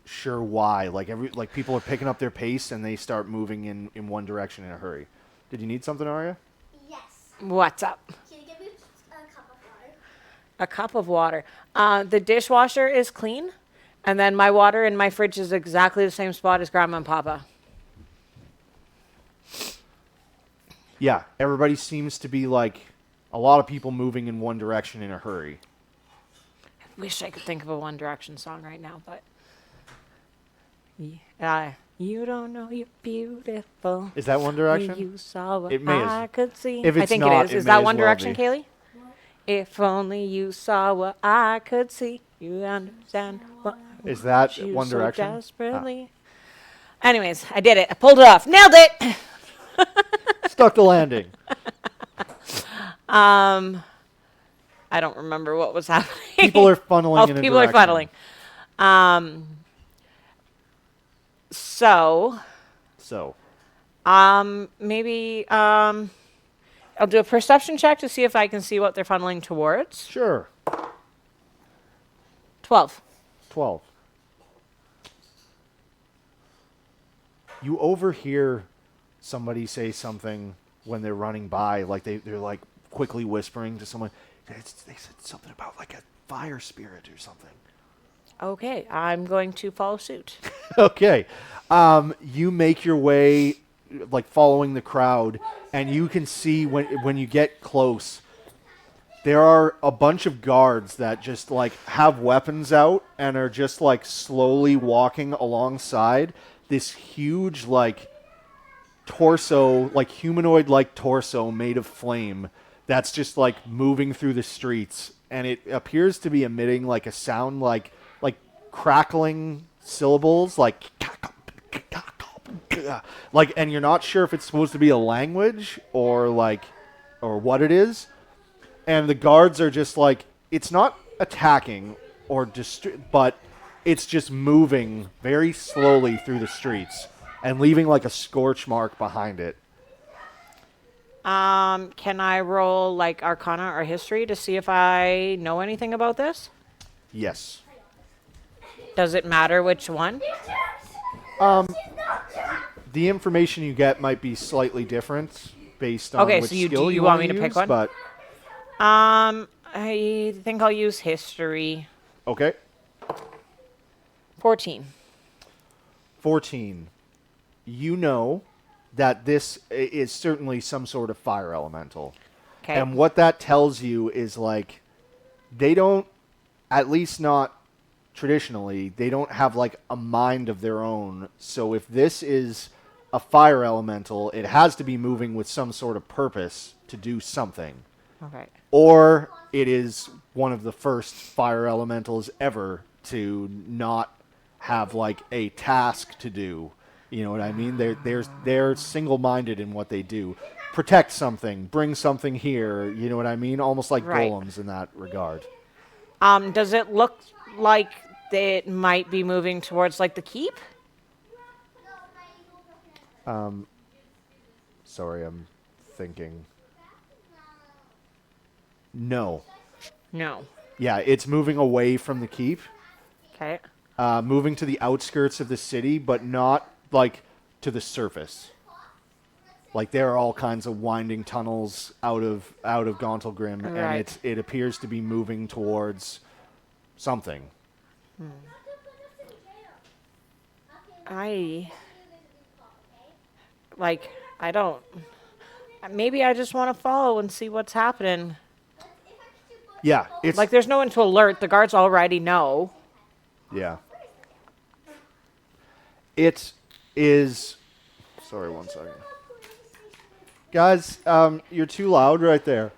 sure why. Like people are picking up their pace, and they start moving in one direction in a hurry. Did you need something, Arya? Yes. What's up? Can you give me a cup of water? A cup of water. The dishwasher is clean, and then my water in my fridge is exactly the same spot as Grandma and Papa. Yeah, everybody seems to be like a lot of people moving in one direction in a hurry. Wish I could think of a One Direction song right now, but you don't know you're beautiful. Is that One Direction? You saw what It may I could see. If I it's think not, it is. it Is may that as One well Direction, be. Kaylee? If only you saw what I could see, you understand what Is that you One so Direction? desperately. Anyways, I did it. I pulled it off. Nailed it. Stuck the landing. I don't remember what was happening. People are funneling in a people are direction. funneling. So maybe I'll do a perception check to see if I can see what they're funneling towards. Sure. 12. 12. You overhear somebody say something when they're running by, like they're like quickly whispering to someone. They said something about like a fire spirit or something. Okay, I'm going to follow suit. Okay. You make your way, like following the crowd, and you can see when you get close, there are a bunch of guards that just like have weapons out and are just like slowly walking alongside this huge like torso, like humanoid-like torso made of flame that's just like moving through the streets, and it appears to be emitting like a sound like crackling syllables, like, and you're not sure if it's supposed to be a language or what it is. And the guards are just like, it's not attacking or but it's just moving very slowly through the streets and leaving like a scorch mark behind it. Can I roll like Arcana or History to see if I know anything about this? Yes. Does it matter which one? The information you get might be slightly different based on Okay, which so you skill do you you want want me to pick use, one? but I think I'll use history. okay. 14. 14. You know that this is certainly some sort of fire elemental. Okay. And what that tells you is like they don't, at least not traditionally, they don't have like a mind of their own. So if this is a fire elemental, it has to be moving with some sort of purpose to do something. Okay. Or it is one of the first fire elementals ever to not have like a task to do. You know what I mean? They're single-minded in what they do. Protect something, bring something here. You know what I mean? Almost like Right. golems in that regard. Does it look like it might be moving towards like the keep? Sorry, I'm thinking. No. No. Yeah, it's moving away from the keep, Okay. moving to the outskirts of the city, but not like to the surface. Like there are all kinds of winding tunnels out of Gauntlgrym, Right. and it appears to be moving towards something. I don't. Maybe I just want to follow and see what's happening. Yeah, it's Like, there's no one to alert. The guards already know. yeah. It is. Sorry, one second, guys. You're too loud right there.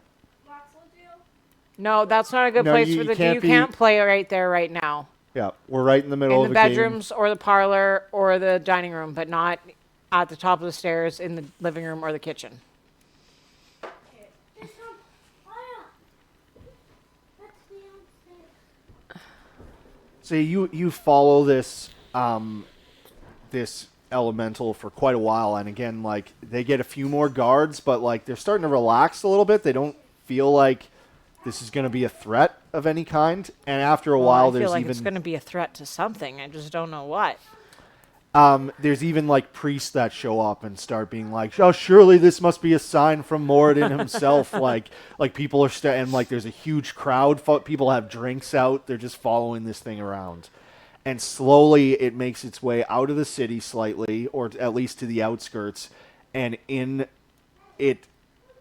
No, that's not a good No, place you- for you the. can't You be- can't play right there right now. Yeah, we're right in the middle In of the a game. bedrooms or the parlor or the dining room, but not at the top of the stairs in the living room or the kitchen. This one. Oh, yeah. That's the downstairs. So you follow this this elemental for quite a while, and again, like they get a few more guards, but like they're starting to relax a little bit. They don't feel like this is going to be a threat of any kind. And after a while, I there's feel like even it's going to be a threat to something. I just don't know what. there's even like priests that show up and start being like, "Oh, surely this must be a sign from Moradin himself." like people are and like there's a huge crowd. People have drinks out. They're just following this thing around, and slowly it makes its way out of the city slightly, or at least to the outskirts. And in it,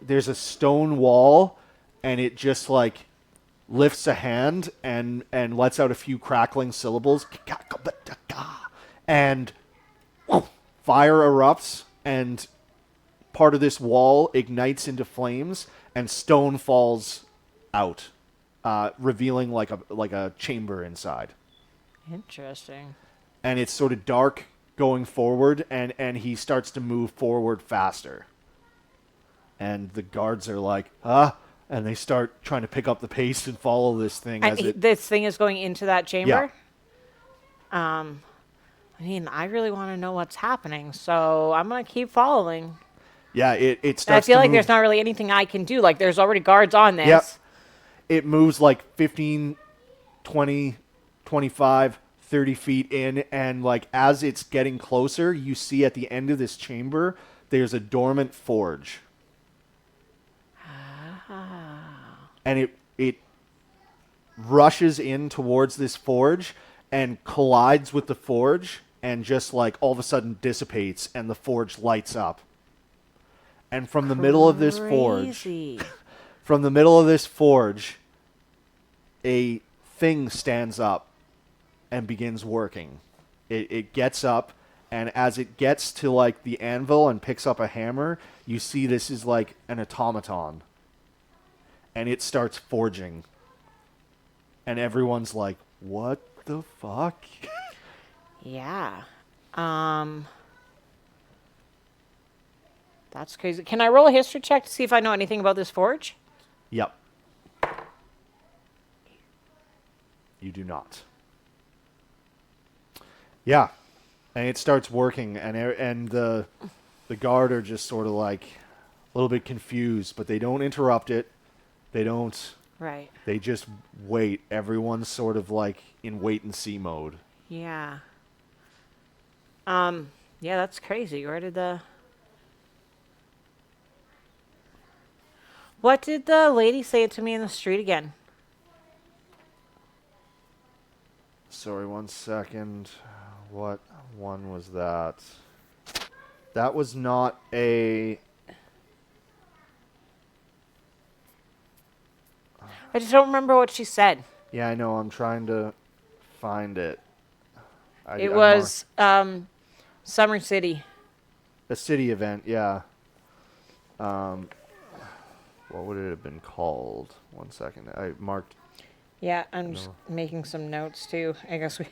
there's a stone wall, and it just like lifts a hand and lets out a few crackling syllables, and fire erupts, and part of this wall ignites into flames, and stone falls out, revealing like a chamber inside. Interesting. And it's sort of dark going forward, and he starts to move forward faster. And the guards are like, and they start trying to pick up the pace and follow this thing And as it. this thing is going into that chamber? I mean, I really want to know what's happening, so I'm going to keep following. Yeah, it And starts I feel to like move. there's not really anything I can do. Like, there's already guards on this. Yep. It moves like 15, 20, 25, 30 feet in, and like as it's getting closer, you see at the end of this chamber, there's a dormant forge. And it rushes in towards this forge and collides with the forge, and just like all of a sudden dissipates, and the forge lights up. And from the middle of this forge, Crazy. from the middle of this forge, a thing stands up and begins working. It gets up, and as it gets to like the anvil and picks up a hammer, you see this is like an automaton. And it starts forging. And everyone's like, what the fuck? Yeah. That's crazy. Can I roll a history check to see if I know anything about this forge? Yep. You do not. Yeah. And it starts working, and the guard are just sort of like a little bit confused, but they don't interrupt it. They don't. Right. They just wait. Everyone's sort of like in wait and see mode. Yeah. Yeah, that's crazy. What did the lady say to me in the street again? Sorry, 1 second. What one was that? That was not a... I just don't remember what she said. Yeah, I know. I'm trying to find it. It I was Summer City. a city event, yeah. What would it have been called? 1 second. I marked... Yeah, I'm just No. making some notes too. I guess we.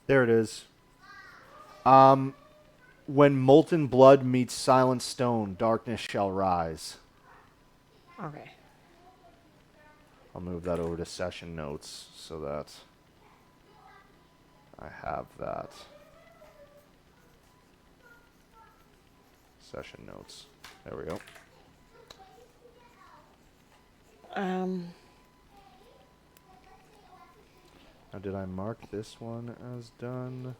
There it is. When molten blood meets silent stone, darkness shall rise. Okay. I'll move that over to session notes so that I have that. Session notes. There we go. Now, did I mark this one as done?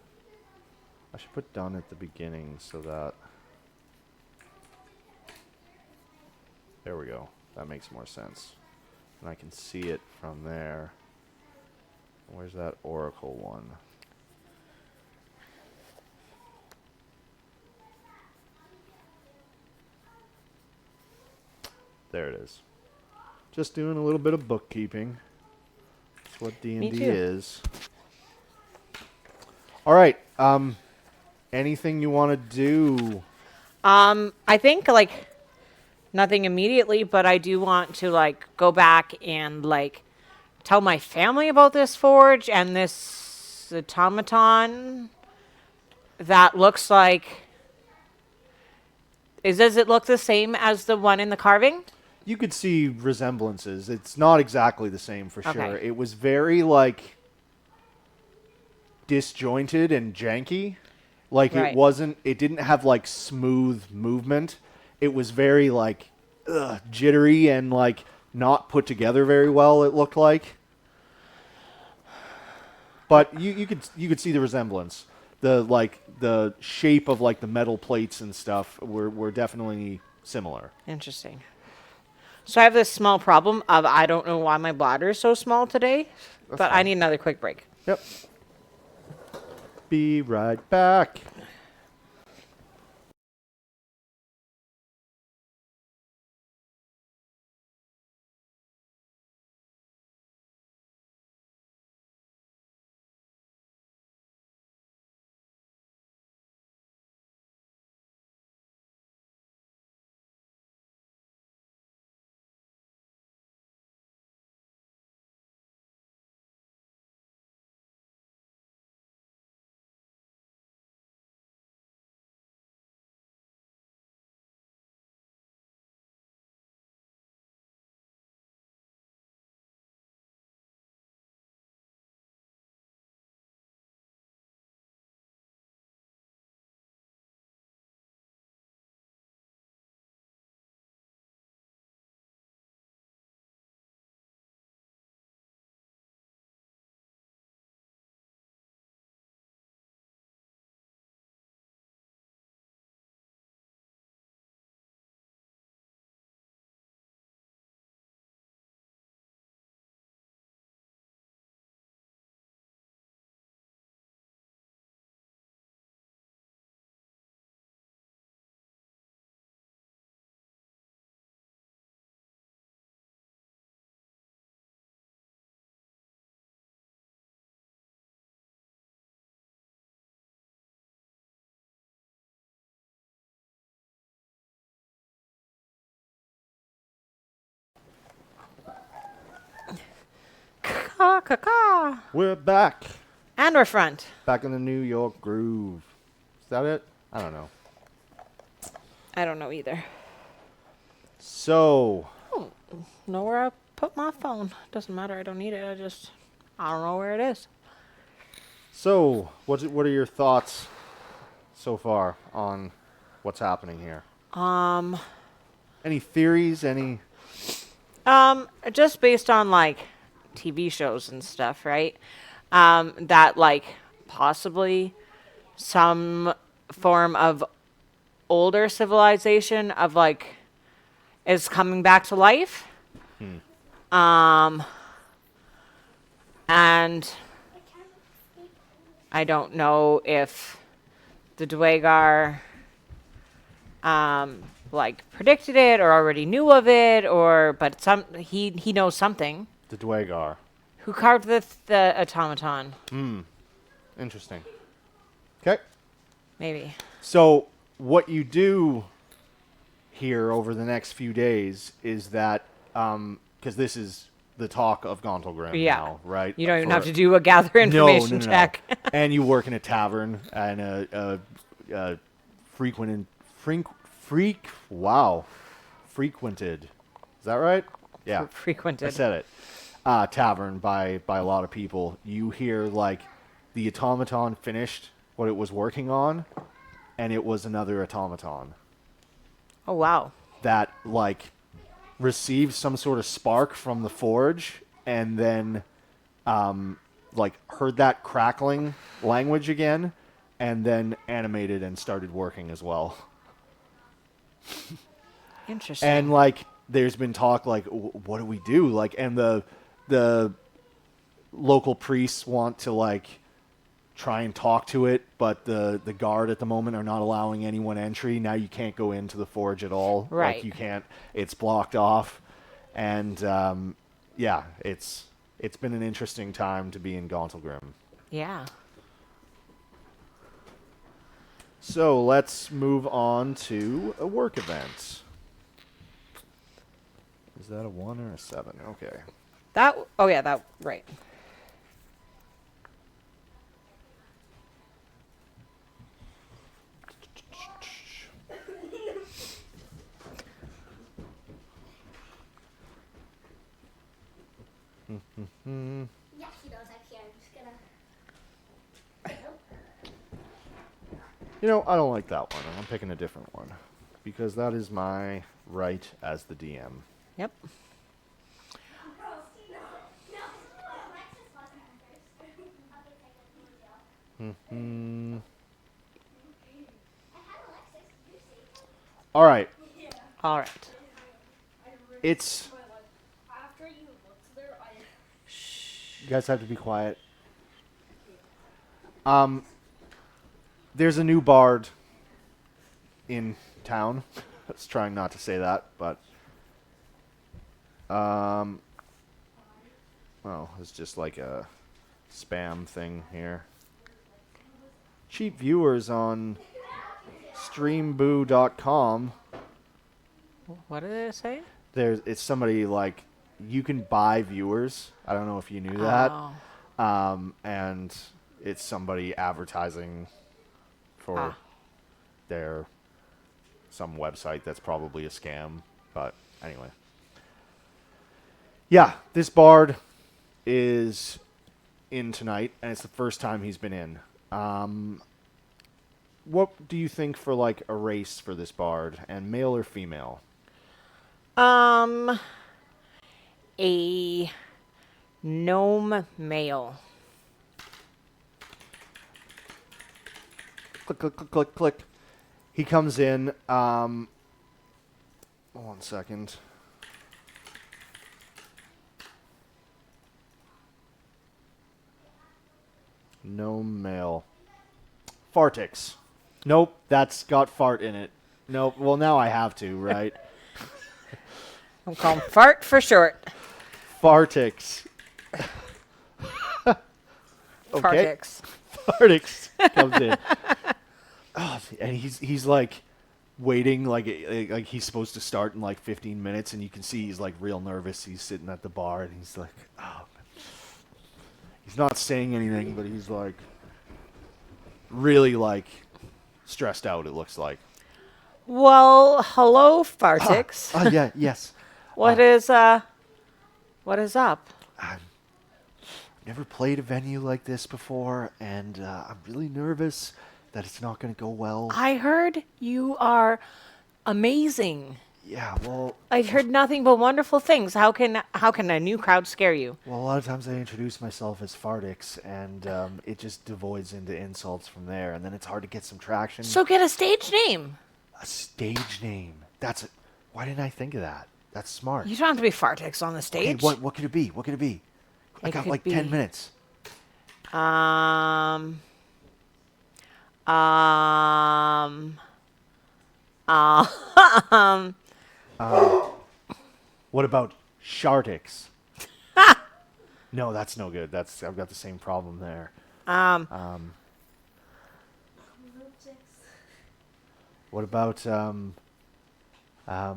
I should put done at the beginning so that... There we go. That makes more sense. And I can see it from there. Where's that Oracle one? There it is. Just doing a little bit of bookkeeping. That's what D&D Me too. is. All right. Anything you want to do? I think like nothing immediately, but I do want to like go back and like tell my family about this forge and this automaton that looks like. Does it look the same as the one in the carving? You could see resemblances. It's not exactly the same for Okay. sure. It was very like disjointed and janky. Like Right. it didn't have like smooth movement. It was very like jittery and like not put together very well, it looked like. But you could see the resemblance. The shape of like the metal plates and stuff were definitely similar. Interesting. So I have this small problem of I don't know why my bladder is so small today, but I fine. need another quick break. Yep. Be right back. Caw. We're back. And we're front. Back in the New York groove. Is that it? I don't know. I don't know either. So, Know where I put my phone. Doesn't matter. I don't need it. I don't know where it is. what are your thoughts so far on what's happening here? Any theories? Any? Just based on like TV shows and stuff, right? that like possibly some form of older civilization of like is coming back to life. And I don't know if the Dwagar like predicted it or already knew of it, or but he knows something. The Dwagar. Who carved the automaton? Interesting. Okay. Maybe. So what you do here over the next few days is that, because this is the talk of Gauntlgrym now, right? You don't even have to do a gather information check. And you work in a tavern and a frequented. Is that right? Yeah. Frequented. I said it. Tavern by a lot of people. You hear like the automaton finished what it was working on, and it was another automaton Oh wow. that like received some sort of spark from the forge, and then like heard that crackling language again, and then animated and started working as well. Interesting. And like there's been talk like, what do we do? Like, and the local priests want to like try and talk to it, but the guard at the moment are not allowing anyone entry. Now you can't go into the forge at all. Right. Like you can't. It's blocked off, and yeah, it's been an interesting time to be in Gauntlgrym. Yeah. So let's move on to a work event. Is that a 1 or a 7? Okay. That. Oh yeah. That. Right. Yeah, he does actually. I'm just gonna. You know, I don't like that one. I'm picking a different one because that is my right as the DM. Yep. All right. All right. It's. You guys have to be quiet. There's a new bard in town. I was trying not to say that, but well, it's just like a spam thing here. Cheap viewers on streamboo.com. What did it say? It's somebody like you can buy viewers. I don't know if you knew that. Oh. And it's somebody advertising for their some website that's probably a scam. But anyway. Yeah, this bard is in tonight, and it's the first time he's been in. What do you think for like a race for this bard, and male or female? A gnome male. Click, click, click, click, click. He comes in. 1 second. Gnome male. Fartix. Nope, that's got fart in it. Nope. Well, now I have to, right? I'm calling fart for short. Fartix. Okay. Fartix. Fartix comes in. Oh, and he's like waiting, like he's supposed to start in like 15 minutes, and you can see he's like real nervous. He's sitting at the bar, and he's like, oh. He's not saying anything, but he's like really like stressed out. It looks like. Well, hello, Fartix. Yeah, yes. What is up? I've never played a venue like this before, and I'm really nervous that it's not going to go well. I heard you are amazing. Yeah, well, I heard nothing but wonderful things. How can a new crowd scare you? a lot of times I introduce myself as Fardix, and it just devoids into insults from there, and then it's hard to get some traction. So get a stage name. A stage name. Why didn't I think of that? That's smart. You don't have to be Fartix on the Okay, stage. what could it be? What could it be? I It got could like 10 be- minutes. Um. Um. Um. What about Shartix? No, that's no good. I've got the same problem there. What about I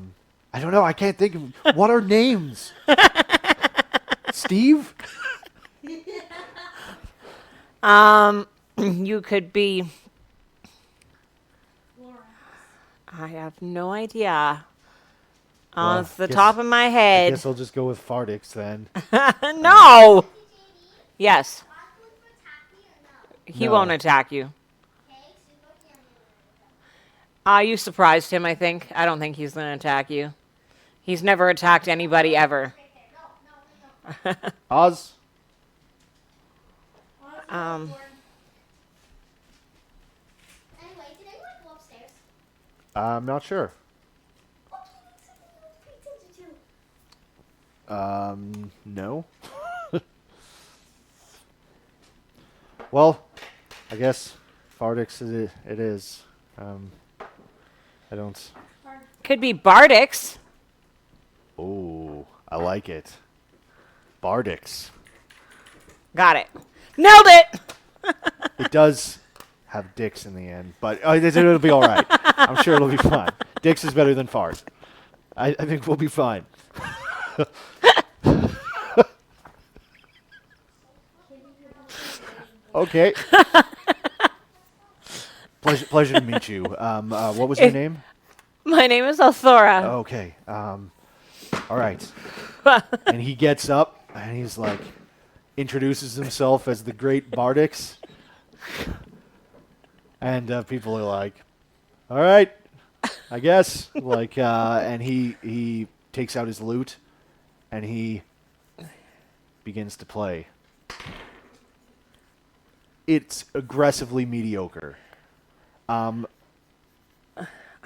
don't know. I can't think of what are names. Steve? You could be. I have no idea. Well, Off the guess- top of my I head. guess I'll just go with Fardix then. No. Yes. He No. won't attack you. You surprised him, I think. I don't think he's going to attack you. He's never attacked anybody ever. Oz? Um, Anyway, did anyone go upstairs? I'm not sure. What do you need something to pay attention to? No. Well, I guess Fardix it is. I don't. could be Bardix. Oh, I like it. Bardix. Got it. Nailed it. It does have dicks in the end, but it'll be all right. I'm sure it'll be fine. Dicks is better than fart. I think we'll be fine. Okay. Pleasure to meet you. What was your name? My name is Althora. Okay. All right. And he gets up and he's like, introduces himself as the Great Bardix. And people are like, all right, I guess. Like, and he takes out his lute and he begins to play. It's aggressively mediocre. I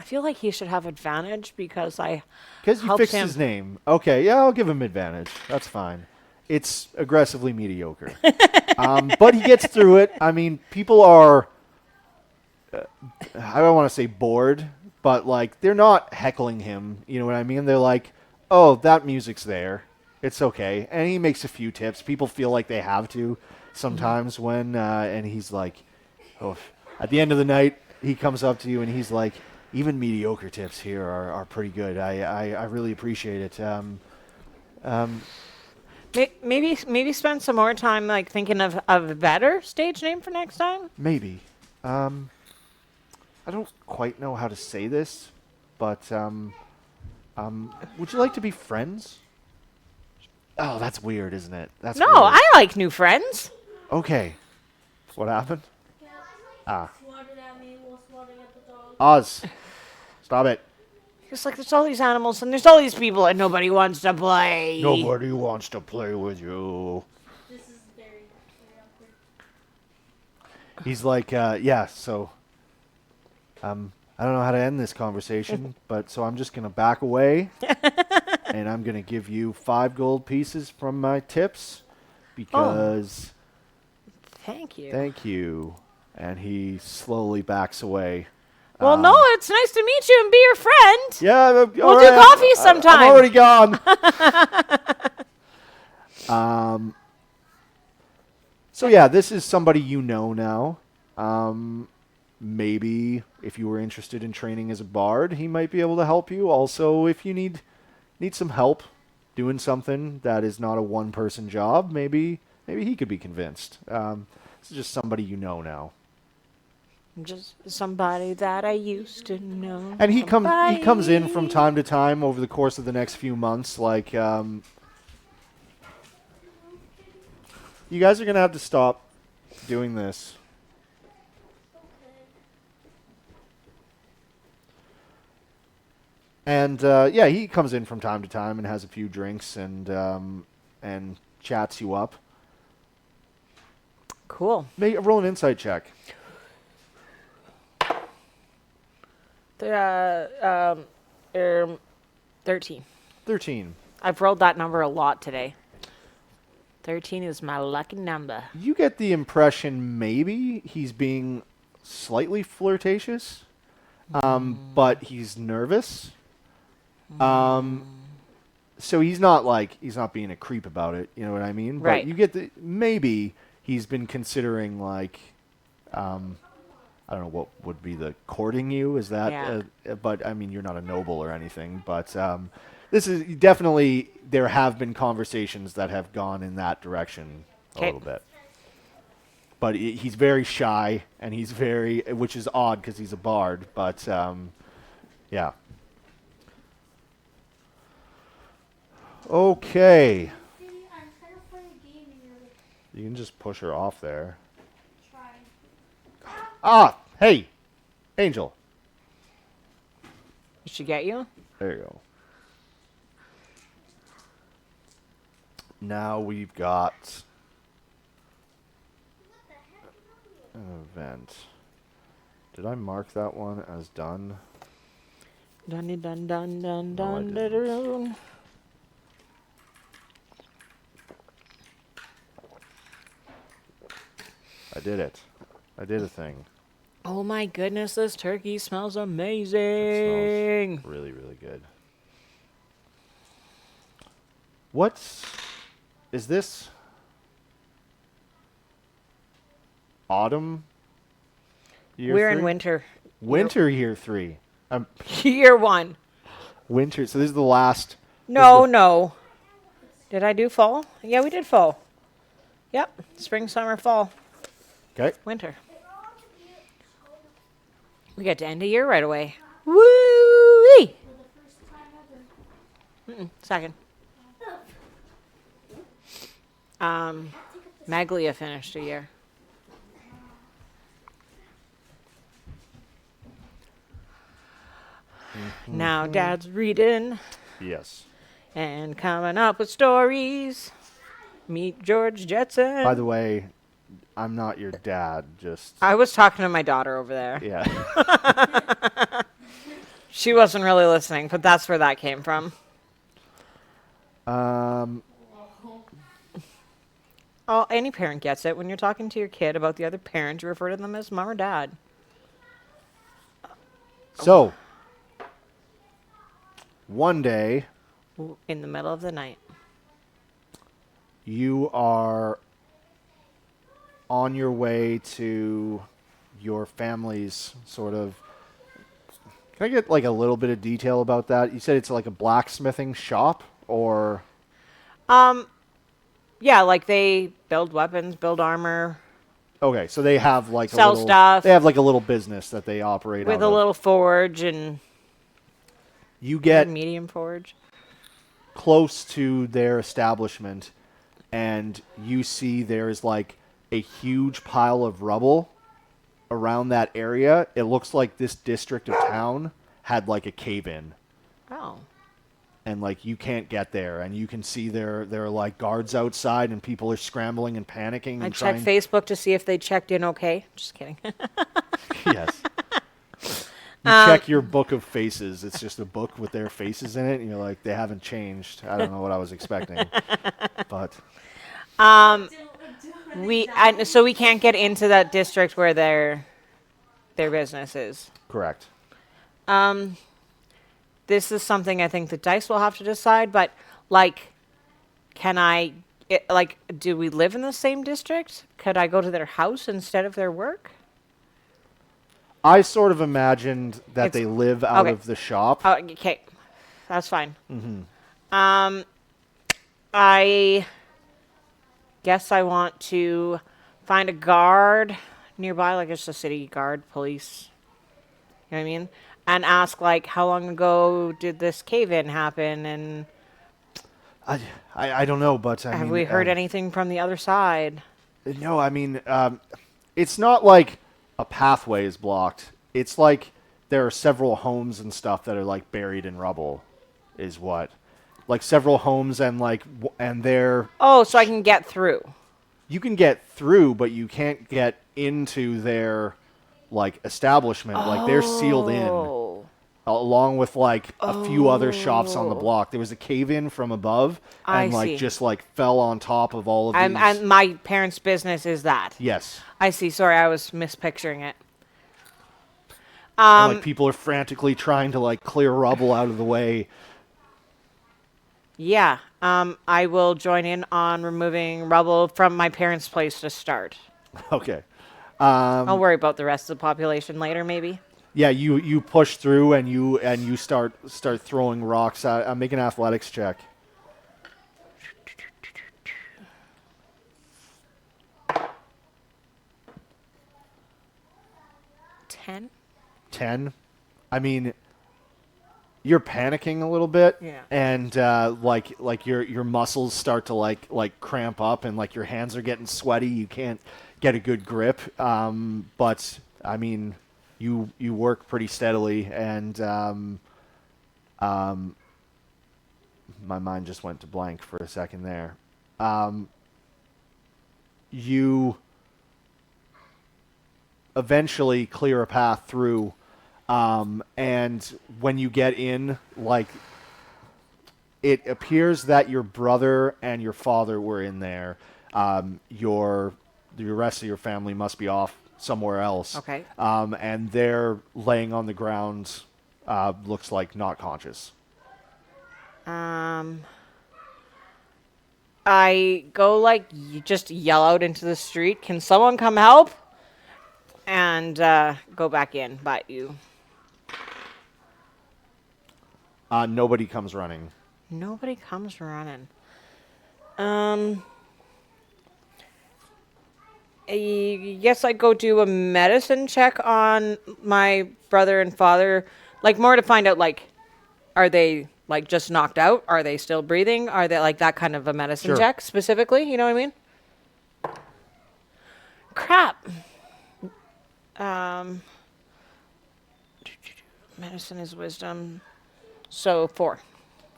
feel like he should have advantage because I Because you helped fixed him. his name. Okay, yeah, I'll give him advantage. That's fine. It's aggressively mediocre. But he gets through it. I mean, people are, I don't want to say bored, but like, they're not heckling him. You know what I mean? They're like, oh, that music's there. It's okay. And he makes a few tips. People feel like they have to sometimes when, and he's like, oh, at the end of the night, he comes up to you and he's like, even mediocre tips here are pretty good. I really appreciate it. Maybe spend some more time like thinking of a better stage name for next time. Maybe. I don't quite know how to say this, but would you like to be friends? Oh, that's weird, isn't it? That's No, weird. I like new friends. Okay. What happened? Ah. Swatted at me while swatting at the dog. Oz. Stop it. It's like there's all these animals and there's all these people and nobody wants to play. Nobody wants to play with you. This is very, very awkward. He's like, yeah, so I don't know how to end this conversation, but so I'm just going to back away and I'm going to give you 5 gold pieces from my tips because Thank you. thank you. And he slowly backs away. Well, no, it's nice to meet you and be your friend. Yeah, We'll do coffee sometime. I'm already gone. So yeah, this is somebody you know now. Maybe if you were interested in training as a bard, he might be able to help you. Also, if you need some help doing something that is not a one-person job, maybe he could be convinced. This is just somebody you know now. Just somebody that I used to know. And he comes in from Somebody. time to time over the course of the next few months. Like, you guys are gonna have to stop doing this. And yeah, he comes in from time to time and has a few drinks and chats you up. Cool. Roll an insight check. 13. 13. I've rolled that number a lot today. 13 is my lucky number. You get the impression maybe he's being slightly flirtatious, but he's nervous. So he's not being a creep about it. You know what I mean? Right. But you get maybe he's been considering like, I don't know what would be the courting you. Is that? Yeah. But I mean, you're not a noble or anything. But this is definitely, there have been conversations that have gone in that direction a little bit. But he's very shy, and he's which is odd because he's a bard. But yeah. Okay. I'm trying to play a game and you're like, You can just push her off there. try. Ah, hey, Angel. Did she get you? There you go. Now we've got an event. Did I mark that one as done? Dun dun dun dun No, I dun didn't. dun. I did it. I did a thing. Oh my goodness, this turkey smells It amazing. smells really, really good. What is this? Autumn? Year We're in three? winter. Winter year 3. Year 1. Winter. So this is the last. No. Did I do fall? Yeah, we did fall. Yep. Spring, summer, fall, Okay. winter. We get to end a year right away. Woo-wee! For the first time ever. Second. Maglia finished a year. Now Dad's reading Yes. and coming up with stories. Meet George Jetson. By the way, I'm not your dad. Just I was talking to my daughter over there. yeah. She wasn't really listening, but that's where that came from. Oh, any parent gets it. When you're talking to your kid about the other parent, you refer to them as mom or dad. So one day In the middle of the night. you are on your way to your family's sort of. Can I get like a little bit of detail about that? You said it's like a blacksmithing shop, or Yeah, like they build weapons, build armor okay, so they have like Sell a little, stuff. They have like a little business that they operate with out a of. little forge and You get medium forge. close to their establishment, and you see there's like a huge pile of rubble around that area. It looks like this district of town had like a cave-in, Oh. and like you can't get there, and you can see there are like guards outside, and people are scrambling and panicking. I And checked trying. Facebook to see if they checked in okay. Just kidding. Yes. You check your book of faces. It's just a book with their faces in it, and you're like, they haven't changed. I don't know what I was expecting, but So we can't get into that district where their business is. correct. This is something I think the dice will have to decide, but like, do we live in the same district? Could I go to their house instead of their work? I sort of imagined that It's- they live out okay. of the shop. Oh, okay. That's fine. I guess I want to find a guard nearby, like it's a city guard, police. You know what I mean? And ask, like, how long ago did this cave-in happen? And I don't know, but I have mean, we heard anything from the other side? No, I mean, it's not like a pathway is blocked. It's like there are several homes and stuff that are like buried in rubble, is what, like several homes and like and they're Oh, so I can get through. you can get through, but you can't get into their like establishment. Like they're sealed in, Oh. along with like a few other shops on the Oh. block. There was a cave in from above, I and like see. just like fell on top of all of these. And my parents' business is that. Yes, I see. Sorry, I was mispicturing it. and like people are frantically trying to like clear rubble out of the way. Yeah. I will join in on removing rubble from my parents' place to start. Okay. I'll worry about the rest of the population later, maybe. Yeah, you push through and you start throwing rocks. Make an athletics check. 10. 10. I mean, you're panicking a little bit, Yeah. and like your muscles start to like cramp up, and like your hands are getting sweaty. You can't get a good grip. But I mean, you work pretty steadily, and my mind just went to blank for a second there. You eventually clear a path through, and when you get in, like, it appears that your brother and your father were in there. The rest of your family must be off somewhere else. Okay. And they're laying on the ground, looks like not conscious. I go just yell out into the street. Can someone come help? And go back in. But you. Nobody comes running. Nobody comes running. I guess I'd go do a medicine check on my brother and father. Like, more to find out, like, are they, like, just knocked out? Are they still breathing? Are they, like, that kind of a medicine Sure. check, specifically? You know what I mean? Crap. Medicine is wisdom. So, 4.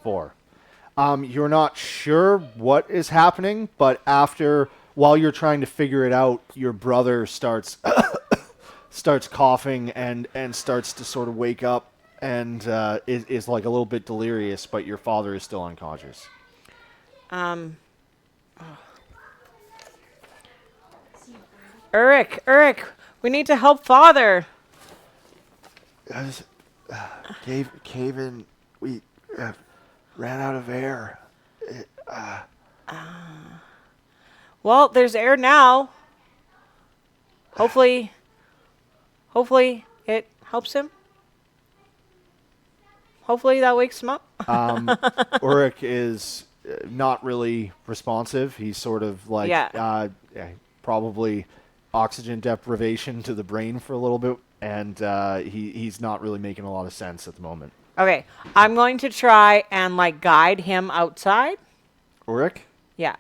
4. You're not sure what is happening, but while you're trying to figure it out, your brother starts coughing and starts to sort of wake up and is like a little bit delirious, but your father is still unconscious. Eric, we need to help father. Cave in. We ran out of air. Well, there's air now. Hopefully it helps him. Hopefully that wakes him up. Ulrich is not really responsive. He's sort of like probably oxygen deprivation to the brain for a little bit, and he's not really making a lot of sense at the moment. Okay, I'm going to try and like guide him outside. Ulrich? Yeah.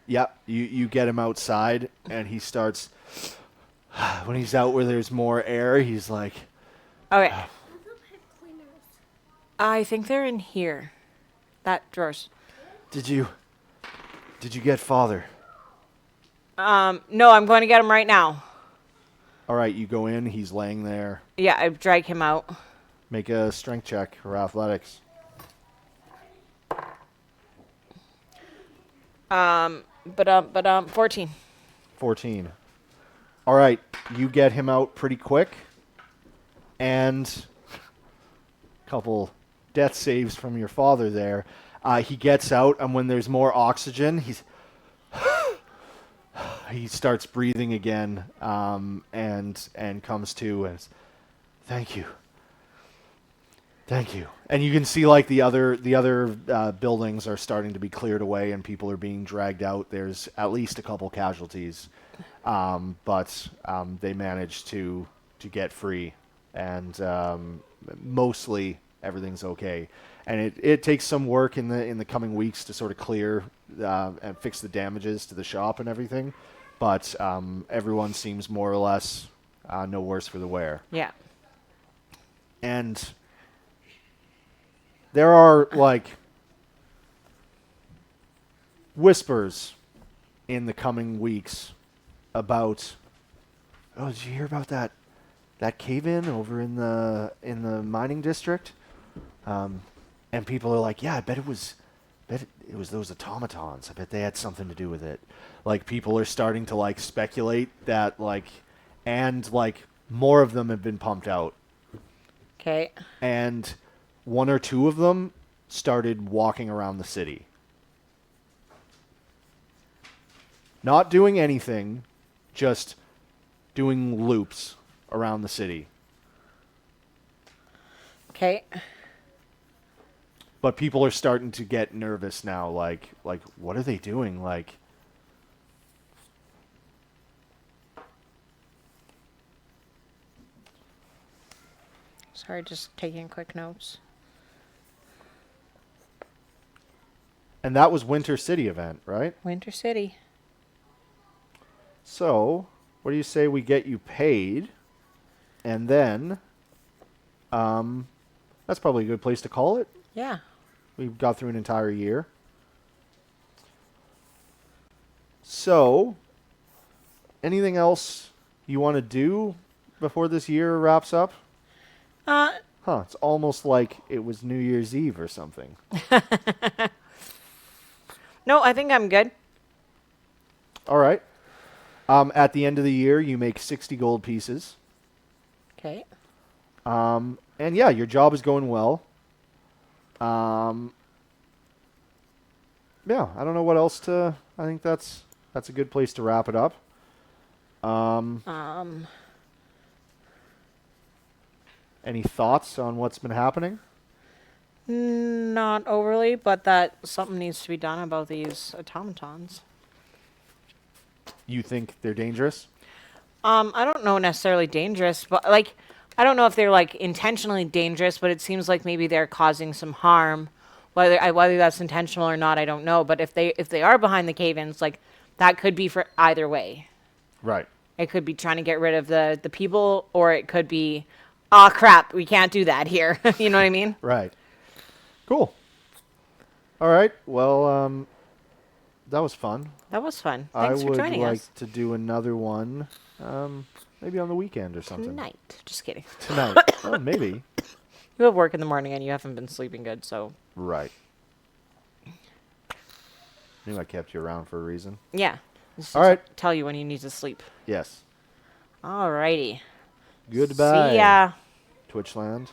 Yep. You get him outside, and he starts. When he's out where there's more air, he's like, Okay. Where the pipe cleaners? I think they're in here. That drawers. Did you get father? No, I'm going to get him right now. All right, you go in. He's laying there. Yeah, I drag him out. Make a strength check or athletics. 14. 14. All right, you get him out pretty quick, and a couple death saves from your father there. He gets out, and when there's more oxygen, he starts breathing again, and comes to and thank you. And you can see like the other buildings are starting to be cleared away, and people are being dragged out. There's at least a couple casualties, but they managed to get free, and mostly everything's okay. And it takes some work in the coming weeks to sort of clear and fix the damages to the shop and everything, but everyone seems more or less no worse for the wear. Yeah. And there are, like, whispers in the coming weeks about, oh, did you hear about that cave-in over in the mining district? And people are like, yeah, I bet it was those automatons. I bet they had something to do with it. Like, people are starting to, like, speculate that, like, and, like, more of them have been pumped out. Okay. And one or two of them started walking around the city. Not doing anything, just doing loops around the city. Okay. But people are starting to get nervous now. Like, what are they doing? Like, Sorry, just taking quick notes. and that was Winter City event, right? Winter City. So, what do you say we get you paid, and then, that's probably a good place to call it. Yeah. We got through an entire year. So, anything else you want to do before this year wraps up? Huh, it's almost like it was New Year's Eve or something. No, I think I'm good. All right. At the end of the year, you make 60 gold pieces. Okay. And yeah, your job is going well. Yeah, I don't know what else to... I think that's a good place to wrap it up. Any thoughts on what's been happening? Not overly, but that something needs to be done about these automatons. You think they're dangerous? I don't know necessarily dangerous, but like, I don't know if they're like intentionally dangerous, but it seems like maybe they're causing some harm. Whether that's intentional or not, I don't know. But if they are behind the cave-ins, like that could be for either way. Right. It could be trying to get rid of the people, or it could be, oh crap, we can't do that here. You know what I mean? Right. Cool. All right. Well, that was fun. That was fun. Thanks for joining I would us. like to do another one, maybe on the weekend or something. Tonight. Just kidding. Tonight. Oh, maybe. You have work in the morning and you haven't been sleeping good, so. Right. Knew I kept you around for a reason. Yeah. Just All right. Tell you when you need to sleep. Yes. Alrighty. Goodbye. See ya. Twitchland.